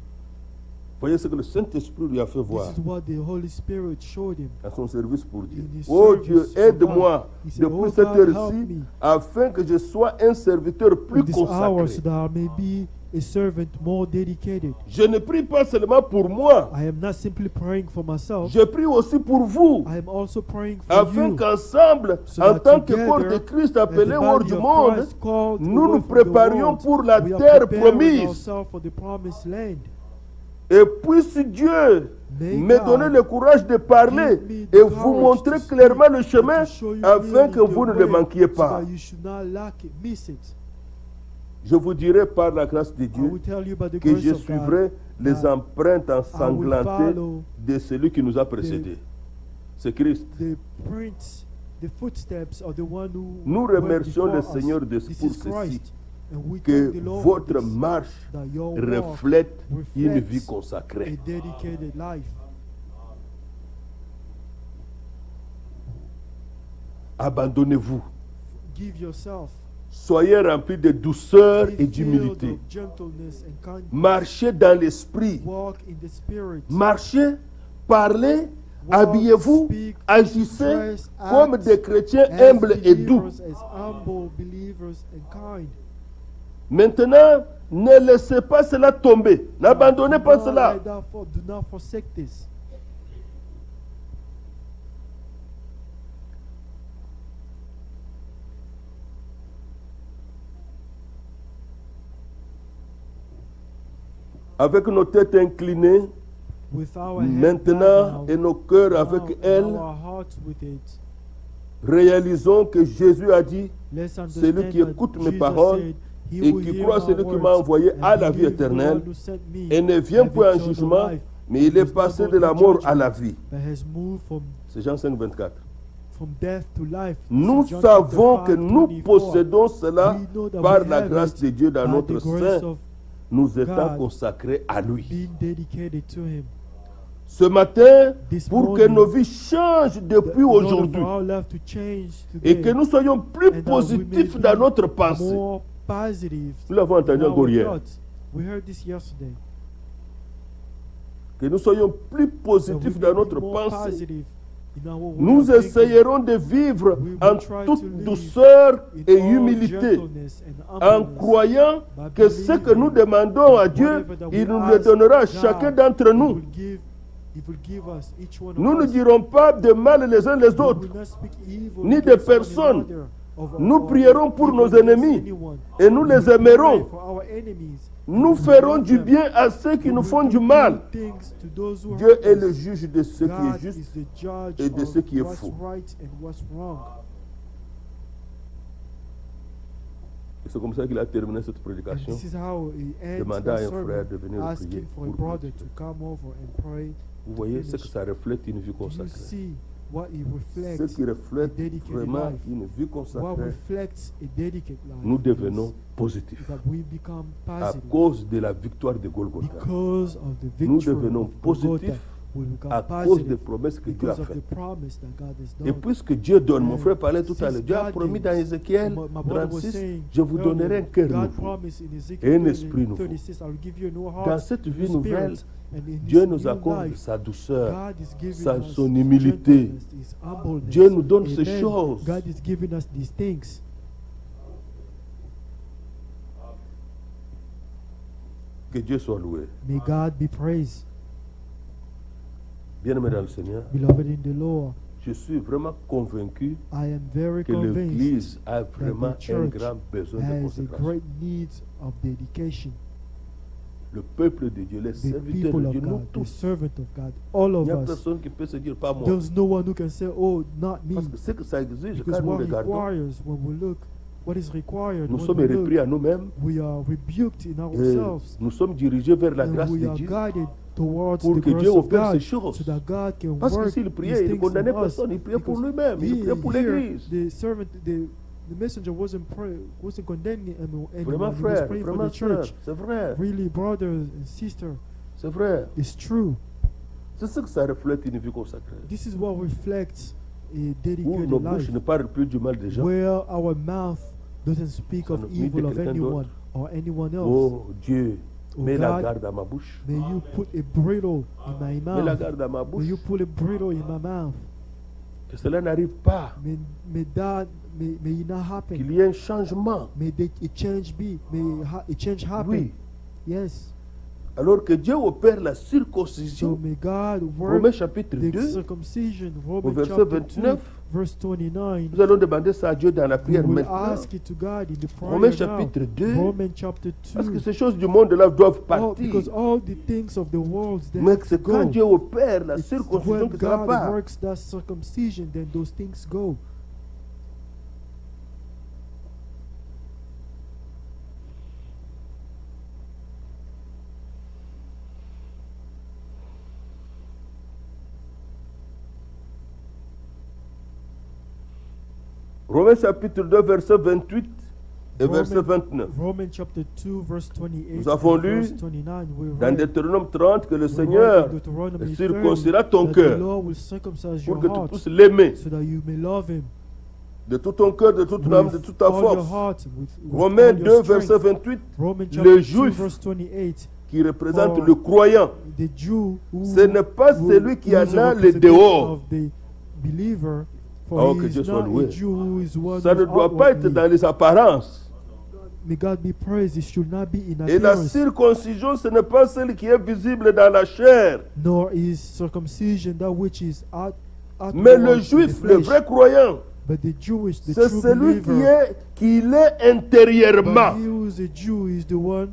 Voyez ce que le Saint-Esprit lui a fait voir This is what the Holy Spirit showed him. à son service pour Dieu. In his Oh service Dieu, for aide-moi God. He said, depuis "Oh cette God, help heure-ci me afin que je sois un serviteur plus in this hour consacré. so that I may be a servant more dedicated. Je ne prie pas seulement pour moi, I am not simply praying for myself. je prie aussi pour vous, I am also praying for afin you. qu'ensemble, So en that tant que together, corps de Christ as appelé the hors body du of monde, Christ called nous away nous from the préparions world, pour la we are terre preparing promise. ourselves for the promised land. Et puisse Dieu May me God donner le courage de parler give me the et vous courage montrer to speak clairement le and chemin to show you afin clearly que the vous ne way le manquiez so pas. that you should not lack it, miss it. Je vous dirai par la grâce de I Dieu will tell you by the que grace je of God, suivrai les empreintes ensanglantées follow de celui qui nous a précédés. C'est Christ. the prints, the footsteps of the one who Nous went remercions le before us. Seigneur de This pour is ceci, Christ. And we que thank the Lord for votre this, marche that your walk reflète une reflects vie a consacrée. dedicated life. Abandonnez-vous. Give yourself. Soyez remplis de douceur Be et filled d'humilité. of gentleness and kindness. Marchez dans l'esprit. Walk in the Spirit. Marchez, parlez, Walk, habillez-vous, speak, agissez dress, comme act des chrétiens as humbles et doux. believers, as humble believers and kind. Maintenant, ne laissez pas cela tomber. N'abandonnez Do pas not cela. let that fall. Do not forsake this. Avec nos têtes inclinées, With our head maintenant, bowed et nos cœurs down, avec and elles, our hearts with it, réalisons que Jésus a dit, let's celui understand qui that écoute mes Jesus paroles said, He et will qui hear croit my celui qui m'a words envoyé and à la vie believe the éternelle one who sent me et ne vient have point en eternal jugement, life, mais il and est is not passé go de la to mort à judgment, la vie. but has moved C'est Jean 5, 24. from death to life. Nous This is John savons chapter que 5, nous 24. possédons cela We know that par we la have grâce it de Dieu dans by notre the grace sein, of nous étant God consacrés à lui. being dedicated to Him. Ce matin, This pour que morning, nos vies changent depuis in order aujourd'hui for our life to change et today, que nous soyons plus and that we positifs may dans be notre pensée. more positive Nous l'avons entendu in our encore hier. thoughts. We heard this yesterday. Que nous soyons plus That we positifs may dans be notre more pensée. positive in our way Nous of thinking, essayerons de vivre We will en try toute to live douceur in et all humilité, gentleness and en humbleness, croyant by que ce que nous believing demandons à that Dieu, whatever that we il nous le ask donnera à God, chacun d'entre He nous. will give us, each one of Nous ne us. dirons pas de mal les uns les We autres, will not speak evil ni against de one personnes. another, Nous or prierons pour evil nos against ennemis anyone. et nous We les will pray aimerons. for our enemies. Nous We will ferons love du them. bien à ceux qui We nous will font do du mal. good things to those who Dieu hurt est us. le juge de ce qui est God juste. is the judge et de of ce qui est what's faux. right and what's wrong. Et c'est comme ça qu'il a terminé cette And prédication, this is how he ends demandant à the un frère sermon, de venir asking prier for a pour brother lui. to come over and pray. Vous voyez ce que finish. ça reflète une vie Do you consacrée. see what he Ce reflects? qui reflète a dedicated vraiment life. une vie What consacrée, reflects a dedicated life? nous is devenons positifs that we become à positive cause de la victoire de Golgotha, because of the Nous victory devenons of Golgotha. positifs We become à cause des positive promesses que Dieu a because of the faites. promise that God has Et done. puisque Dieu donne, mon And frère parlait tout à since l'heure, Dieu a God promis gives, dans Ézéchiel my brother was 36, saying je vous donnerai un earlier, cœur God nouveau. promised in Et Ezekiel un esprit nouveau. 36, I will give you a new Dans heart, cette new vie nouvelle, spirit. And in Dieu this nous new accorde life, sa douceur, God is giving sa- us son humilité. gentleness, His humbleness. Dieu nous donne ces Amen. choses. God is giving us these things. Que Dieu soit loué. May God be praised. Bien-aimé dans le Seigneur, Beloved in the Lord, je suis vraiment convaincu I am very que convinced l'Église a that vraiment the un church grand besoin de has a consécration. great need of dedication. Le peuple de Dieu, les the serviteurs people de of Dieu, nous God, the tous. servant of God, all Il of n'y a us. personne qui peut se dire pas moi. There's no one who can say, oh, not me. Parce que ce que ça exige, Because quand nous what regardons, requires, when we look, what is required, nous when sommes we repris look, à nous-mêmes. we are rebuked in Et ourselves. nous sommes dirigés vers la And grâce we de are Dieu. guided towards Pour the que grace Dieu of opère God, ces choses. so that God can Parce que work s'il these priait, il ne things condamnait in us. personne, il priait pour Because lui-même, il priait pour here, l'Église. the servant, the messenger wasn't condemning anyone. Vraiment, He was frère, praying for vraiment, the sœur, church. c'est vrai, Really, brothers and sisters, c'est vrai. it's true. C'est ce que ça reflète une vie consacrée. This is what reflects a Où dedicated nos life, bouches ne parlent plus du mal des gens. where our mouth doesn't speak Ça of nous dit de evil of quelqu'un anyone d'autre. or anyone else. Oh Dieu, Oh mets la God, garde à ma bouche. may you put a bridle in my Mets la mouth. garde à ma May bouche. you put a bridle in my mouth. Que cela n'arrive pas. May that may it not happen. Qu'il y ait un changement. May a change be. May a change happen. Oui. Yes. Alors que Dieu opère la So circoncision. may God work Romains chapitre the 2. circumcision. Au Romans verset chapter 29. 2, verse 29. Nous allons demander ça à Dieu dans la We prière will maintenant. ask it to God in the prayer Romains now. chapitre 2. Romans chapter 2. Parce que ces choses du monde là doivent Because partir. all the things of the world they Mais have to c'est quand go. Dieu opère la It's circoncision when que ça God part. works that circumcision, then those things go. Romains chapitre 2, verset 28 et verset 29. Romans chapter 2, verse 28. Nous avons and verse lu 29. We Dans read, Deutéronome 30 que le we read Seigneur in Deuteronomy 30 circoncira ton that the cœur Lord will circumcise pour your que tu heart puisses l'aimer so that you may love Him de tout ton cœur, de toute ton âme, de with toute ta all your force. heart, with Romains all 2, your verset strength. 28, Romans le chapter 2, Juif verse 28. qui représente For le croyant. The Jew who, Ce n'est pas celui qui who en is a a le representation dehors. of the believer, for Oh, he que is Dieu soit not loué. a Jew who is one Ça ne who's doit pas être outwardly. dans les apparences. May God be praised. It should not be in Et la appearance, circoncision, ce n'est pas celle qui est visible dans la chair. nor is circumcision that which is outward Mais le in the juif, le flesh. vrai croyant, But the Jewish, the c'est true celui believer, qui l'est intérieurement. but he who is a Jew is the one,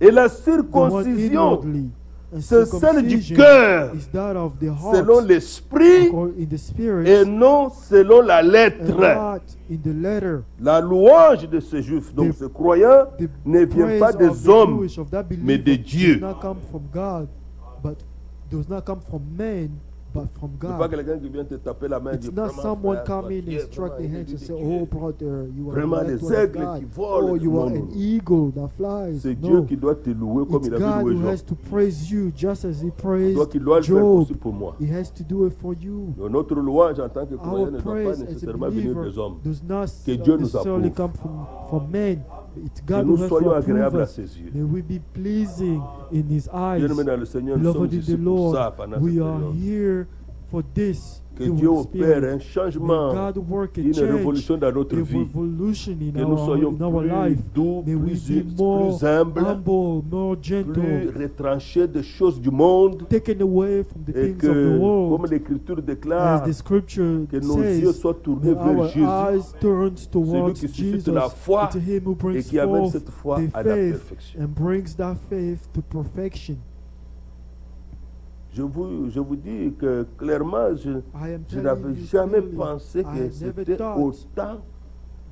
Et la the one circoncision, inwardly. And c'est celle du circumcision cœur, is that of the heart, selon l'esprit in the spirit, et non selon la and lettre. not in the letter. La louange de ce juif, donc The- ce croyant, The ne vient praise pas of des the hommes, Jewish, of that mais de believer, Dieu. does not come from God, but does not come from men, but from Ce n'est pas God. quelqu'un qui vient te taper la main et It's dire not vraiment, someone frère, coming Dieu, and struck the vraiment, hands il est and say, Dieu. "Oh, brother, you are Vraiment, an les eagle of aigles God. qui volent. Oh, you Non, are non, an non. eagle that flies." C'est Dieu No, qui doit te louer comme it's il avait God loué who Job. has to praise you just as He praised Toi qui dois le faire Job. aussi pour moi. He has to do it for you. Donc, notre louange en tant que croyant Our ne doit pas praise as a nécessairement venir believer des hommes. does not Que Dieu nous necessarily approuve. come from men. It's Que God nous who has to soyons approve agréables à us. ses yeux. May we be pleasing in His eyes. Bien-aimés dans le Seigneur, nous sommes Beloved in ici the pour Lord, ça pendant cette we are période. here for this. Que to Dieu opère experience. un changement, May God work a une change, révolution dans notre a vie. revolution in Que nous soyons our plus life. doux, May we plus be more humbles, humble, more gentle, plus retranchés des choses du monde. taken away from the Et things que, of the comme world. l'Écriture As déclare, the scripture que nos yeux says, soient tournés may vers our Jésus, eyes turns towards qui suscite Jesus, la foi and to Him who et brings qui amène forth cette foi the à la faith perfection. and brings that faith to perfection. Je vous dis que clairement, je I am je telling n'avais you jamais clearly, pensé I que never c'était thought autant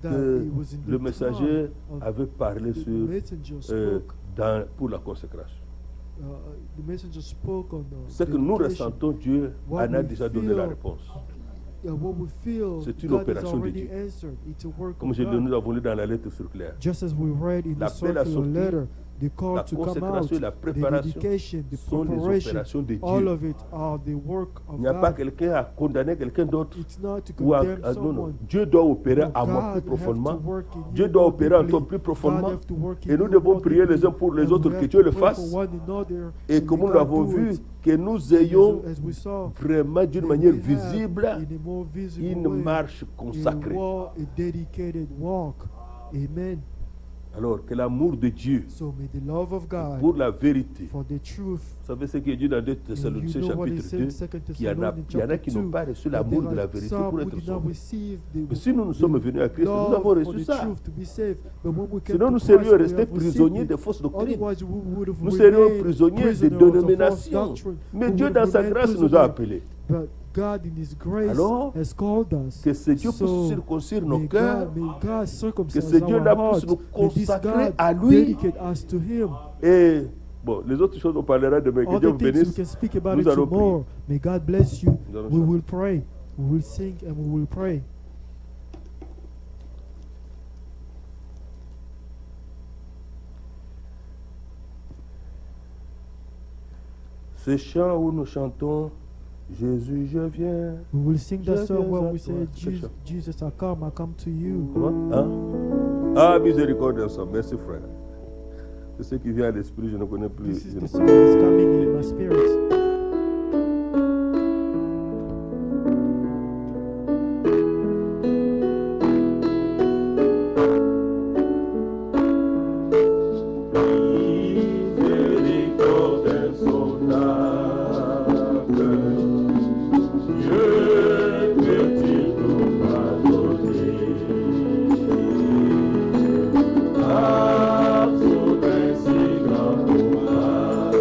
that que it was in le the messager time of avait parlé the sur, messenger spoke. pour la consécration. The messenger spoke on Ce que nous dedication. ressentons, Dieu What en a we déjà donné feel, la réponse. What we feel, C'est une God has opération de already Dieu. answered. It's a work Comme of nous God. avons lu dans la lettre circulaire. Just as we read in the L'appel à circular sortir, letter, the call la to come out, consécration et la the préparation dedication, the sont les preparation, opérations de all Dieu. of it are the work of Il n'y a pas God. quelqu'un à condamner quelqu'un d'autre. It's not to Ou à, condemn non, non. someone. Dieu doit opérer No, à moi God plus have profondément. to work in Dieu you doit more opérer en deeply. toi plus profondément. God have to work in Et nous you devons more prier les deeply. uns pour les And autres we que have Dieu to le pray fasse. for one another, Et and comme nous God l'avons do vu, it. que nous ayons As we saw, vraiment d'une that manière we have visible in a more visible une way, marche consacrée. a dedicated walk. Amen. Alors que l'amour de Dieu So may the love of God pour la vérité. for the truth. Vous savez ce qu'il dit dans 2 And Thessaloniciens you know what he chapitre said 2, in 2 qu'il y en a Thessalonians qui chapter n'ont pas 2, reçu that l'amour there de la are vérité some pour who être did not sauvés. receive Mais si nous sommes venus à Christ, nous love avons for reçu the ça. truth to be saved. But when we came Sinon, to nous Christ, serions we restés have received prisonniers it. de fausses doctrines. Otherwise, we would have Nous serions remained prisonniers de prisoners of false dénominations. doctrine. Mais We Dieu, would dans have sa remained grâce, nous a prisoners. appelés. But God, in His grace, Alors, has called us. Que ce Dieu puisse So, circoncire nos may cœurs. God circumcise Que ce Dieu-là our puisse hearts. nous May this consacrer God à lui. dedicate us to Him. Et bon, les autres choses, on parlera demain. Que Dieu Other vous things we bénisse. can speak about Nous it allons tomorrow. May God bless you. Nous allons We chanter. will pray. We will sing and we will pray. Ce chant où nous chantons Jésus, je viens. We will sing Je that song viens where à we toi. say, C'est ça. Jesus, I come to you. Comment? Hein? Ah, miséricorde ensemble. Merci, frère. C'est ce qui vient à l'esprit, je ne connais plus. This is Je ne the connais song that's coming in my spirit. Miséricorde insondable, Dieu peut-il tout pardonner? Ah, soudain si grand coupable,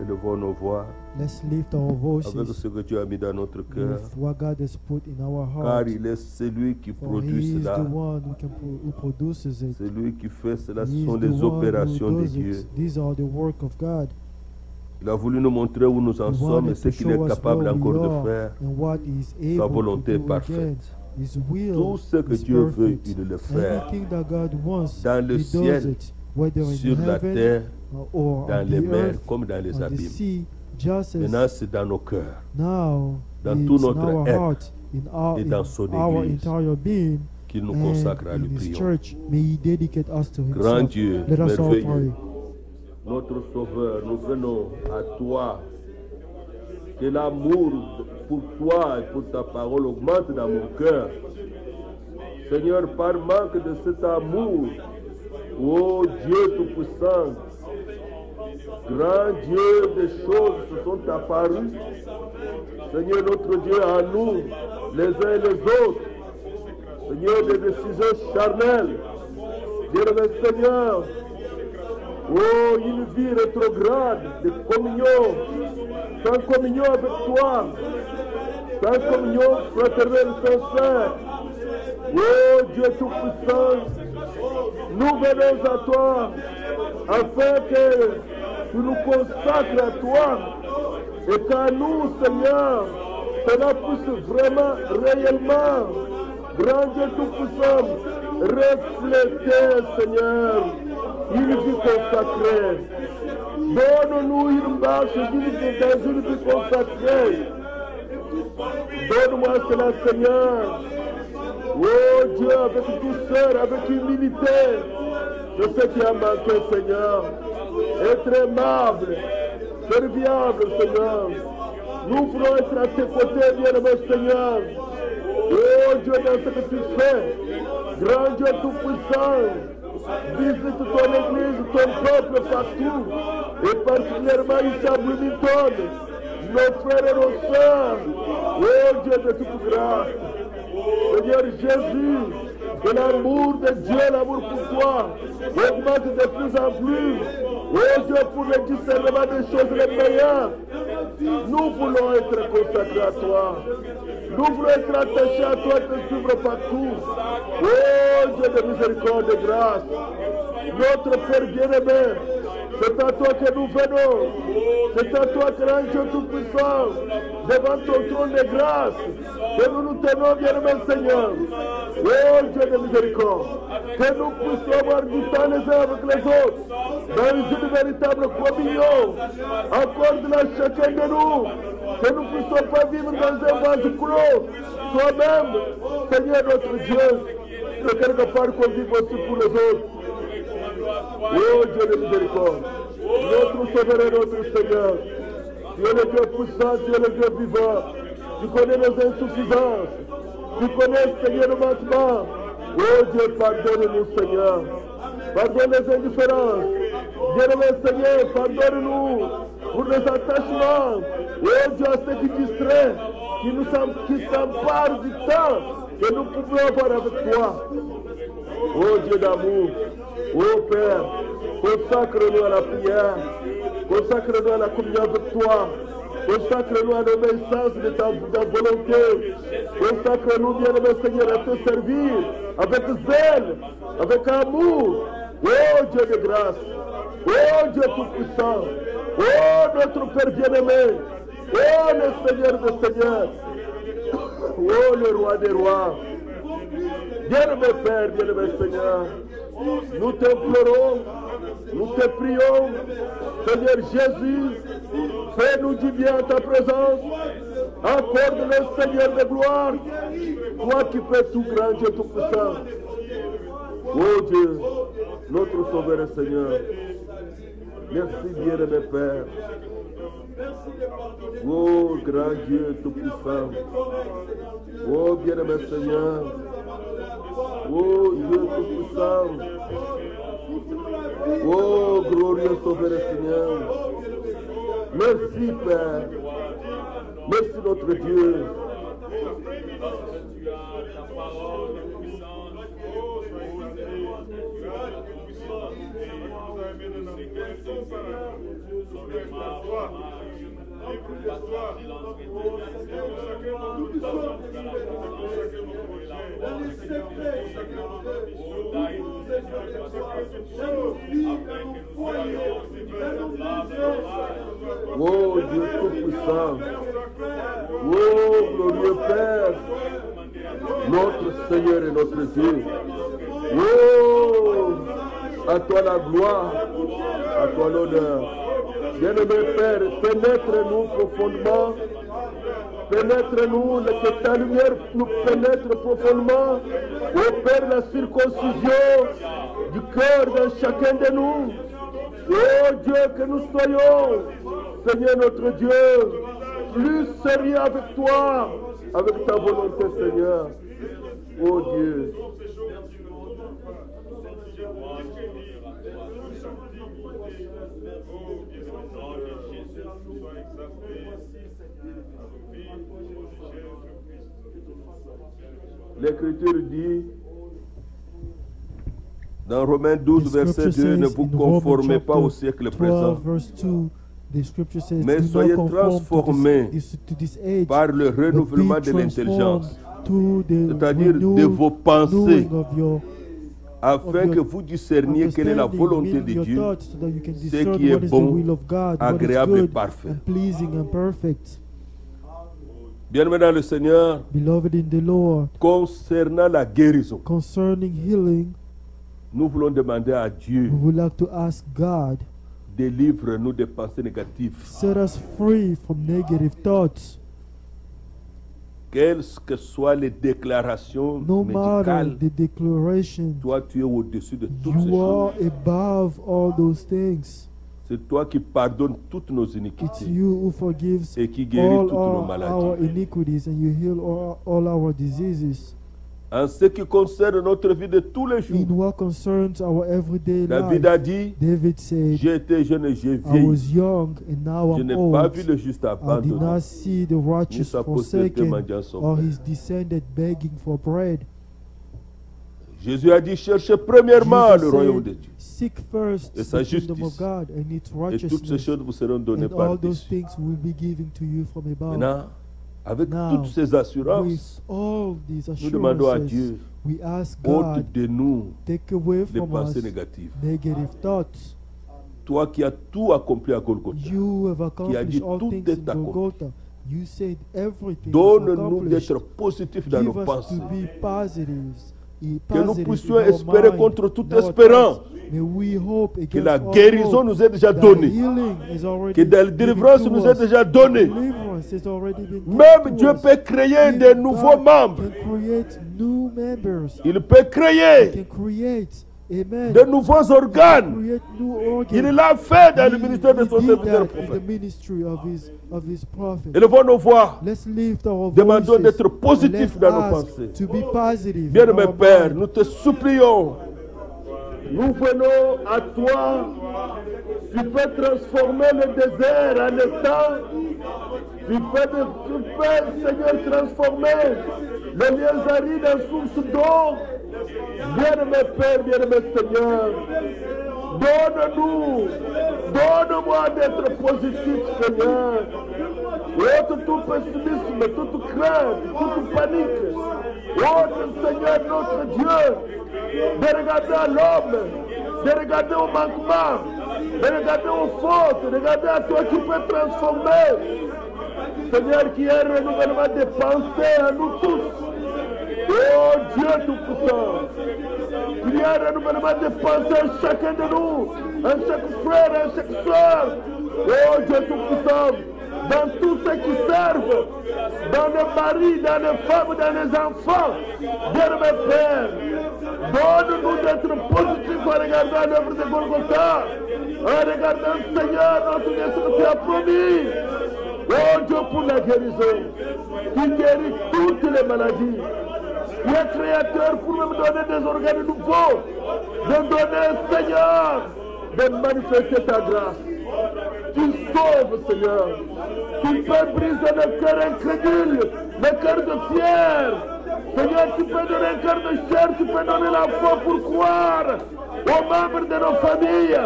Élevons nos voix Let's lift our avec voices ce que Dieu a mis dans notre cœur, with what God has put in our car heart. il est celui qui For produit He is cela. the one who produces it. Celui qui fait cela, ce He is sont the les one opérations who de does Dieu. it. These are the work of God. Il a voulu nous montrer où nous en He sommes et wanted ce to qu'il est show us capable where we encore de are faire. and what He is Sa able volonté to do again. parfaite. His will Tout ce que is Dieu veut, perfect. il le fait. Anything that God wants, Dans le He does ciel, it, whether in sur la heaven terre, or dans on les the mers, earth, comme dans les on the abîmes. sea, just Maintenant, as c'est dans nos cœurs, now dans it's tout in notre our être heart, et dans son our Église entire being, qu'il nous and consacre à in lui. His Prions. church. May He dedicate us to Grand Himself. Dieu, Let us all merveilleux, pray. notre Sauveur, nous venons à toi. Que l'amour pour toi et pour ta parole augmente dans mon cœur. Seigneur, par manque de cet amour, ô Dieu Tout-Puissant, grand Dieu, des choses se sont apparues. Seigneur, notre Dieu, à nous, les uns et les autres. Seigneur, des décisions charnelles. Bien-aimé Seigneur, oh, une vie rétrograde de communion, sans communion avec toi, sans communion fraternelle sincère. Oh Dieu Tout-Puissant, nous venons à toi afin que tu nous consacres à toi et qu'à nous, Seigneur, cela puisse vraiment, réellement, grand Dieu Tout-Puissant, refléter, Seigneur, une vie consacrée. Donne-nous une marche dans une vie consacrée. Donne-moi cela, Seigneur. Oh Dieu, avec douceur, avec humilité, de ce qui a manqué, Seigneur. Être aimable, serviable, Seigneur. Nous voulons être à tes côtés, bien-aimé Seigneur. Oh Dieu, dans ce que tu fais, grand Dieu Tout-Puissant, visite ton église, ton peuple partout, et particulièrement ici à Bloomington, nos frères et nos sœurs. Oh Dieu de toute grâce, Seigneur Jésus, que l'amour de Dieu, l'amour pour toi, augmente de plus en plus. Oh Dieu, pour le discernement des choses les meilleures. Nous voulons être consacrés à toi. Nous voulons être attachés à toi et te suivre partout. Oh Dieu de miséricorde et de grâce, notre Père bien-aimé, c'est à toi que nous venons. C'est à toi, grand Dieu Tout-Puissant, devant ton trône de grâce, que nous nous tenons, bien-aimé Seigneur. Oh Dieu de miséricorde, que nous puissions avoir du temps les uns avec les autres, dans une véritable communion. Accorde-la à chacun de nous, que nous ne puissions pas vivre dans un vase clos. Toi-même, Seigneur notre Dieu, de quelque part qu'on vive aussi pour les autres. Oh Dieu de miséricorde, notre Sauveur et notre Seigneur, tu es le Dieu puissant, tu es le Dieu vivant, tu connais nos insuffisances, tu connais, Seigneur, nos manquements. Oh Dieu, pardonne-nous, Seigneur, pardonne les indifférences. Bien-aimé Seigneur, pardonne-nous pour les attachements. Oh Dieu, à ceux qui distraient, qui s'emparent du temps que nous pouvons avoir avec toi. Oh Dieu d'amour, oh Père, consacre-nous à la prière, consacre-nous à la communion avec toi, consacre-nous à l'obéissance de ta volonté, consacre-nous, bien-aimé Seigneur, à te servir avec zèle, avec amour. Oh Dieu de grâce, oh Dieu tout-puissant, oh notre Père bien-aimé, oh le Seigneur des seigneurs, oh le roi des rois. Bien-aimé Père, bien-aimé Seigneur, nous t'implorons, nous te prions, Seigneur Jésus, fais-nous du bien à ta présence, accorde-le Seigneur de gloire, toi qui fais tout grand Dieu tout-puissant. Oh Dieu, notre Sauveur et Seigneur, merci bien-aimé Père. Oh grand Dieu tout-puissant, oh bien-aimé Seigneur, oh Dieu tout-puissant, oh glorieux Sauveur et Seigneur, merci Père, merci notre Dieu. Oh Dieu Tout-Puissant, oh glorieux Père, notre Seigneur et notre Dieu. Oh, à toi la gloire, à toi l'honneur. Bien-aimé Père, pénètre-nous profondément. Pénètre-nous, que ta lumière nous pénètre profondément. Opère la circoncision du cœur de chacun de nous. Oh Dieu, que nous soyons, Seigneur notre Dieu, plus sérieux avec toi, avec ta volonté, Seigneur. Oh Dieu. L'Écriture dit dans Romains 12, verset 2, ne vous conformez pas au siècle présent, mais soyez transformés par le renouvellement de l'intelligence, c'est-à-dire de vos pensées, afin que vous discerniez quelle est la volonté de Dieu, ce qui est bon, agréable et parfait. Bien-aimés dans le Seigneur, concernant la guérison, nous voulons demander à Dieu, délivre-nous des pensées négatives. Set us free from negative thoughts. Quelles que soient les déclarations No matter médicales, the declaration, toi tu es au-dessus de toutes ces you are choses. above all those things. C'est toi qui pardonnes toutes nos It's iniquités you who forgives et qui guéris all toutes nos our maladies. iniquities and you heal all our diseases. En ce qui concerne notre vie de tous les jours, In what concerns our everyday David life, a dit, David said, j'ai été jeune et j'ai I vieilli. was young and now Je I'm n'ai pas old. vu le juste I did abandonné, not see the ni righteous sa postérité forsaken mendiant son or pain. his descendant begging for bread. Jésus a dit, cherchez premièrement le Jesus royaume de said, Dieu. seek first Et sa the kingdom of justice. God and its Et toutes ces righteousness, choses vous seront données and par all those dessus. things will be given to you from above. Maintenant, avec Now, toutes ces assurances, with all these nous demandons à assurances, Dieu, we ask ôte God, de nous take away les from us pensées négatives. negative thoughts. Toi qui as tout accompli à Golgotha, You have qui a dit accomplished all tout things est in accompli. Golgotha. You said everything is donne-nous accomplished. d'être positifs dans Give nos us pensées. to be positives. Que nous puissions espérer contre toute espérance que la guérison nous est déjà donnée, que la délivrance nous est déjà donnée. Même Dieu peut créer de nouveaux membres. Il peut créer de nouveaux organes. Il l'a fait dans le ministère de son serviteur prophète. Élevons nos voix. Demandons d'être positifs dans nos pensées. Bien-aimé Père, nous te supplions. Nous venons à toi. Tu peux transformer le désert en étang. Tu peux, Seigneur, transformer les lieux arides en source d'eau. Bien-aimé Père, bien-aimé Seigneur, donne-moi d'être positif, Seigneur. Ôte tout pessimisme, toute crainte, toute panique. Ôte, Seigneur, notre Dieu, de regarder à l'homme, de regarder au manquement, de regarder aux fautes, de regarder à toi qui peux transformer. Seigneur, qui est un renouvellement des pensées à nous tous. Oh Dieu Tout-Puissant, il y a un renouvellement de pensées à chacun de nous, à chaque frère, à chaque soeur. Oh Dieu Tout-Puissant, dans tous ceux qui servent, dans les maris, dans les femmes, dans les enfants, bien-aimé Père, donne-nous d'être positifs en regardant l'œuvre de Golgotha, en regardant Seigneur, notre Dieu, ce que tu as promis. Oh Dieu, pour la guérison, qui guérit toutes les maladies. Tu es créateur pour me donner des organes nouveaux, de donner, Seigneur, de manifester ta grâce. Tu sauves, Seigneur. Tu peux briser le cœur incrédule, le cœur de pierre. Seigneur, tu peux donner un cœur de chair, tu peux donner la foi pour croire aux membres de nos familles.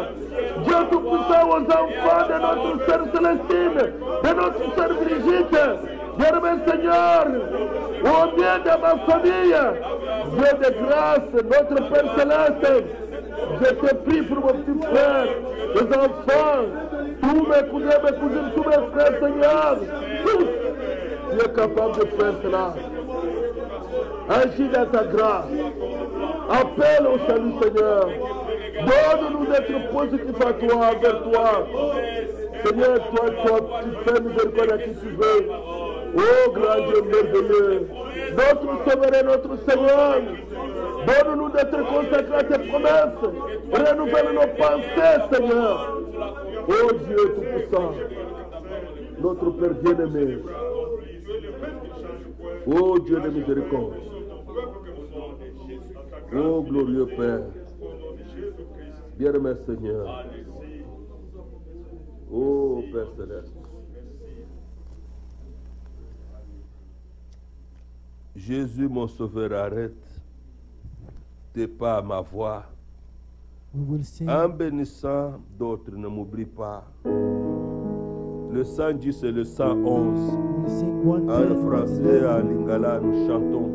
Dieu Dieu Tout-Puissant, aux enfants de notre sœur Célestine, de notre sœur Brigitte, bien-aimé Seigneur, au bien de ma famille, Dieu de grâce, notre Père Céleste, je te prie pour mon petit frère, mes enfants, tous mes cousins, mes cousines, tous mes frères, Seigneur, tous, tu es capable de faire cela. Agis dans ta grâce. Appelle au salut, Seigneur. Donne-nous d'être positifs à toi, envers toi. Seigneur, toi, tu fais miséricorde à qui tu veux. Oh, grand Dieu merveilleux, notre Sauveur et notre Seigneur, donne-nous d'être consacrés à tes promesses. Renouvelle nos pensées, Seigneur. Oh Dieu Tout-Puissant, notre Père bien-aimé. Oh Dieu de miséricorde. Oh glorieux Père. Bien-aimé Seigneur. Oh Père Céleste. Jésus, mon Sauveur, arrête tes pas à ma voix. En bénissant d'autres, ne m'oublie pas. Le 110 et le 111. En français, en lingala, nous chantons.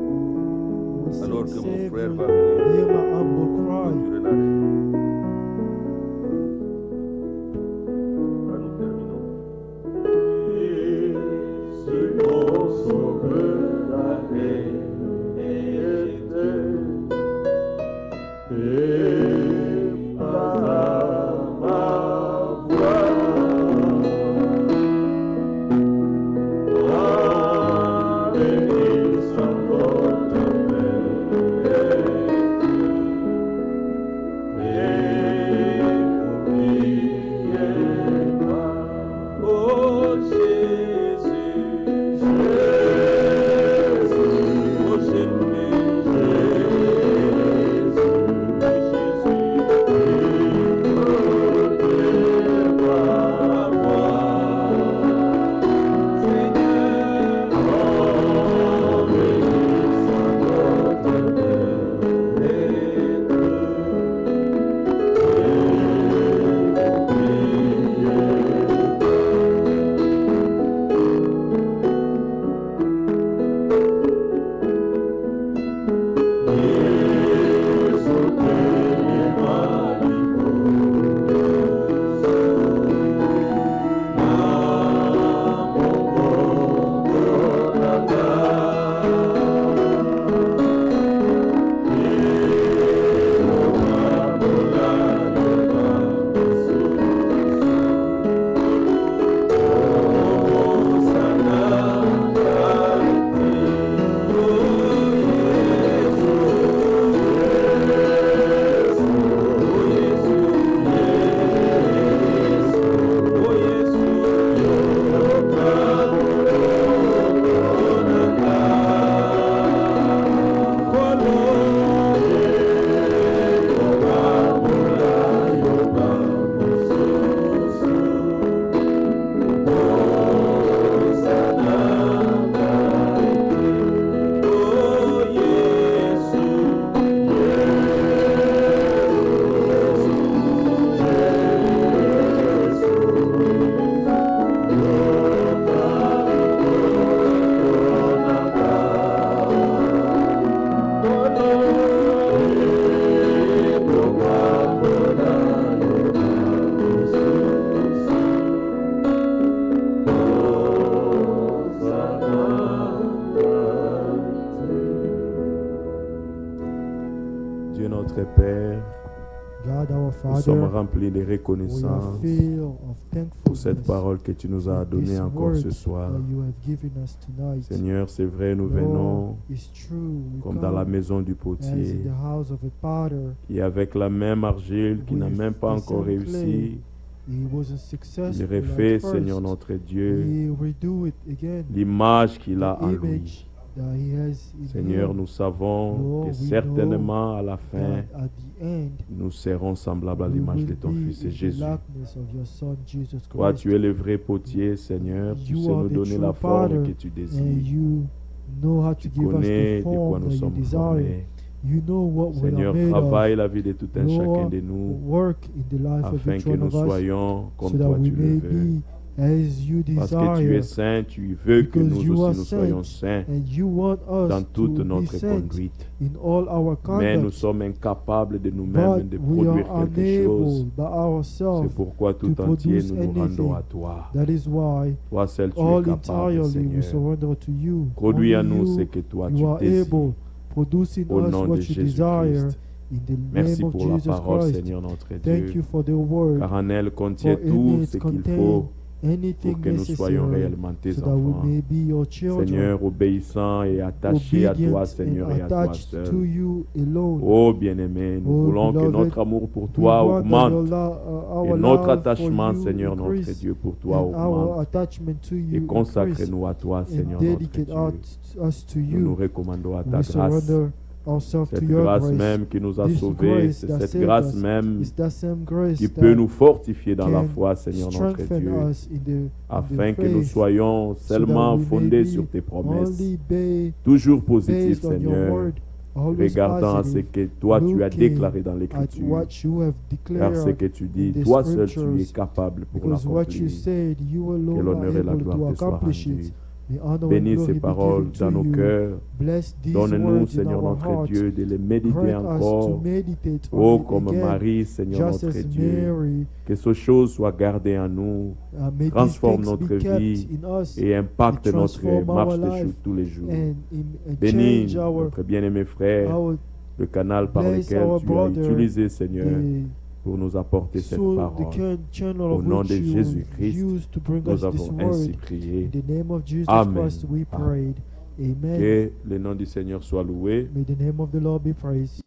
Alors que mon frère va venir. Nous terminons. C'est mon Sauveur. Nous sommes remplis de reconnaissance pour cette parole que tu nous as donnée encore ce soir. Seigneur, c'est vrai, nous venons comme dans la maison du potier qui, avec la même argile qui n'a même pas encore réussi, il refait, Seigneur notre Dieu, l'image qu'il a en lui. Seigneur, nous savons que certainement à la fin, nous serons semblables à l'image de ton Fils Jésus. Toi, tu es le vrai potier, Seigneur. Tu sais nous donner la forme que tu désires. Tu connais de quoi nous sommes formés. You know what we are Seigneur, made travaille of. la vie de tout un chacun de nous Work in the life of afin each que one nous of us soyons so comme that toi we tu le may veux. be as you Parce que tu es desire. saint, tu veux que Because nous you are aussi nous soyons saint, saints and you want dans us toute to be notre saint conduite. in all our Mais nous conduct. sommes incapables de nous-mêmes But de we produire are quelque chose. unable by ourselves C'est pourquoi to tout entier produce nous nous rendons à anything. toi. That is why Toi seul tu es all capable, entirely we Seigneur. surrender to you. Produis en Only nous ce you, que toi you tu are désires. able, producing Au us nom what de you desire Jésus-Christ. in the Merci name of pour la Jesus parole, Christ. Seigneur notre Thank Dieu. you for the word, Car en elle contient for tout in ce it qu'il contain faut anything pour que nous soyons necessary réellement tes so that we enfants. may be your children, Seigneur, obéissant et attaché à obedient toi, and Seigneur, et à toi attached to seul. you alone. Oh bien-aimé, nous Oh, voulons que beloved, notre amour pour We toi want that augmente our et notre love for attachement, you Seigneur, notre increase, Dieu, pour toi and our augmente. attachment to Et you increase, consacre-nous à toi, and Seigneur, notre dedicate Dieu. us to Nous nous you. recommandons à ta We grâce. surrender ourselves to Cette your grâce grace. même qui nous a This sauvés, grace c'est that cette saved grâce us. même It's that same grace qui peut that nous fortifier dans la can foi, Seigneur notre strengthen Dieu, us in afin the que nous faith, soyons so seulement that we may fondés be sur tes promesses, only toujours positifs, based on your Seigneur, word, always regardant à ce positive, que toi tu as looking déclaré dans at l'Écriture. what you have Car ce declared, que tu in dis, the toi seul tu es scriptures, capable pour because what you l'accomplir. said, you Que alone are l'honneur et la able gloire to te soient accomplish rendus. it. The honor and Bénis glory ces be paroles given dans to nos you. cœurs. Bless these Donne-nous, words in Seigneur our notre hearts. Dieu, de les méditer Grant us to encore. meditate Oh, on it comme again, Marie, Seigneur just notre as Dieu. Mary. Que ces choses soient gardées en nous, May these transforme things notre be kept vie in us et impacte and notre transform marche our de life tous les jours. and Bénis change notre bien-aimé frère, le canal par bless lequel our tu as brother, utilisé, Seigneur, the pour nous apporter cette parole. channel Au of nom which de you Jésus-Christ, used to bring nous us this avons ainsi word. prié. In the name of Jesus Amen. Christ we prayed. Amen. Que le nom du Seigneur soit loué. May the name of the Lord be praised.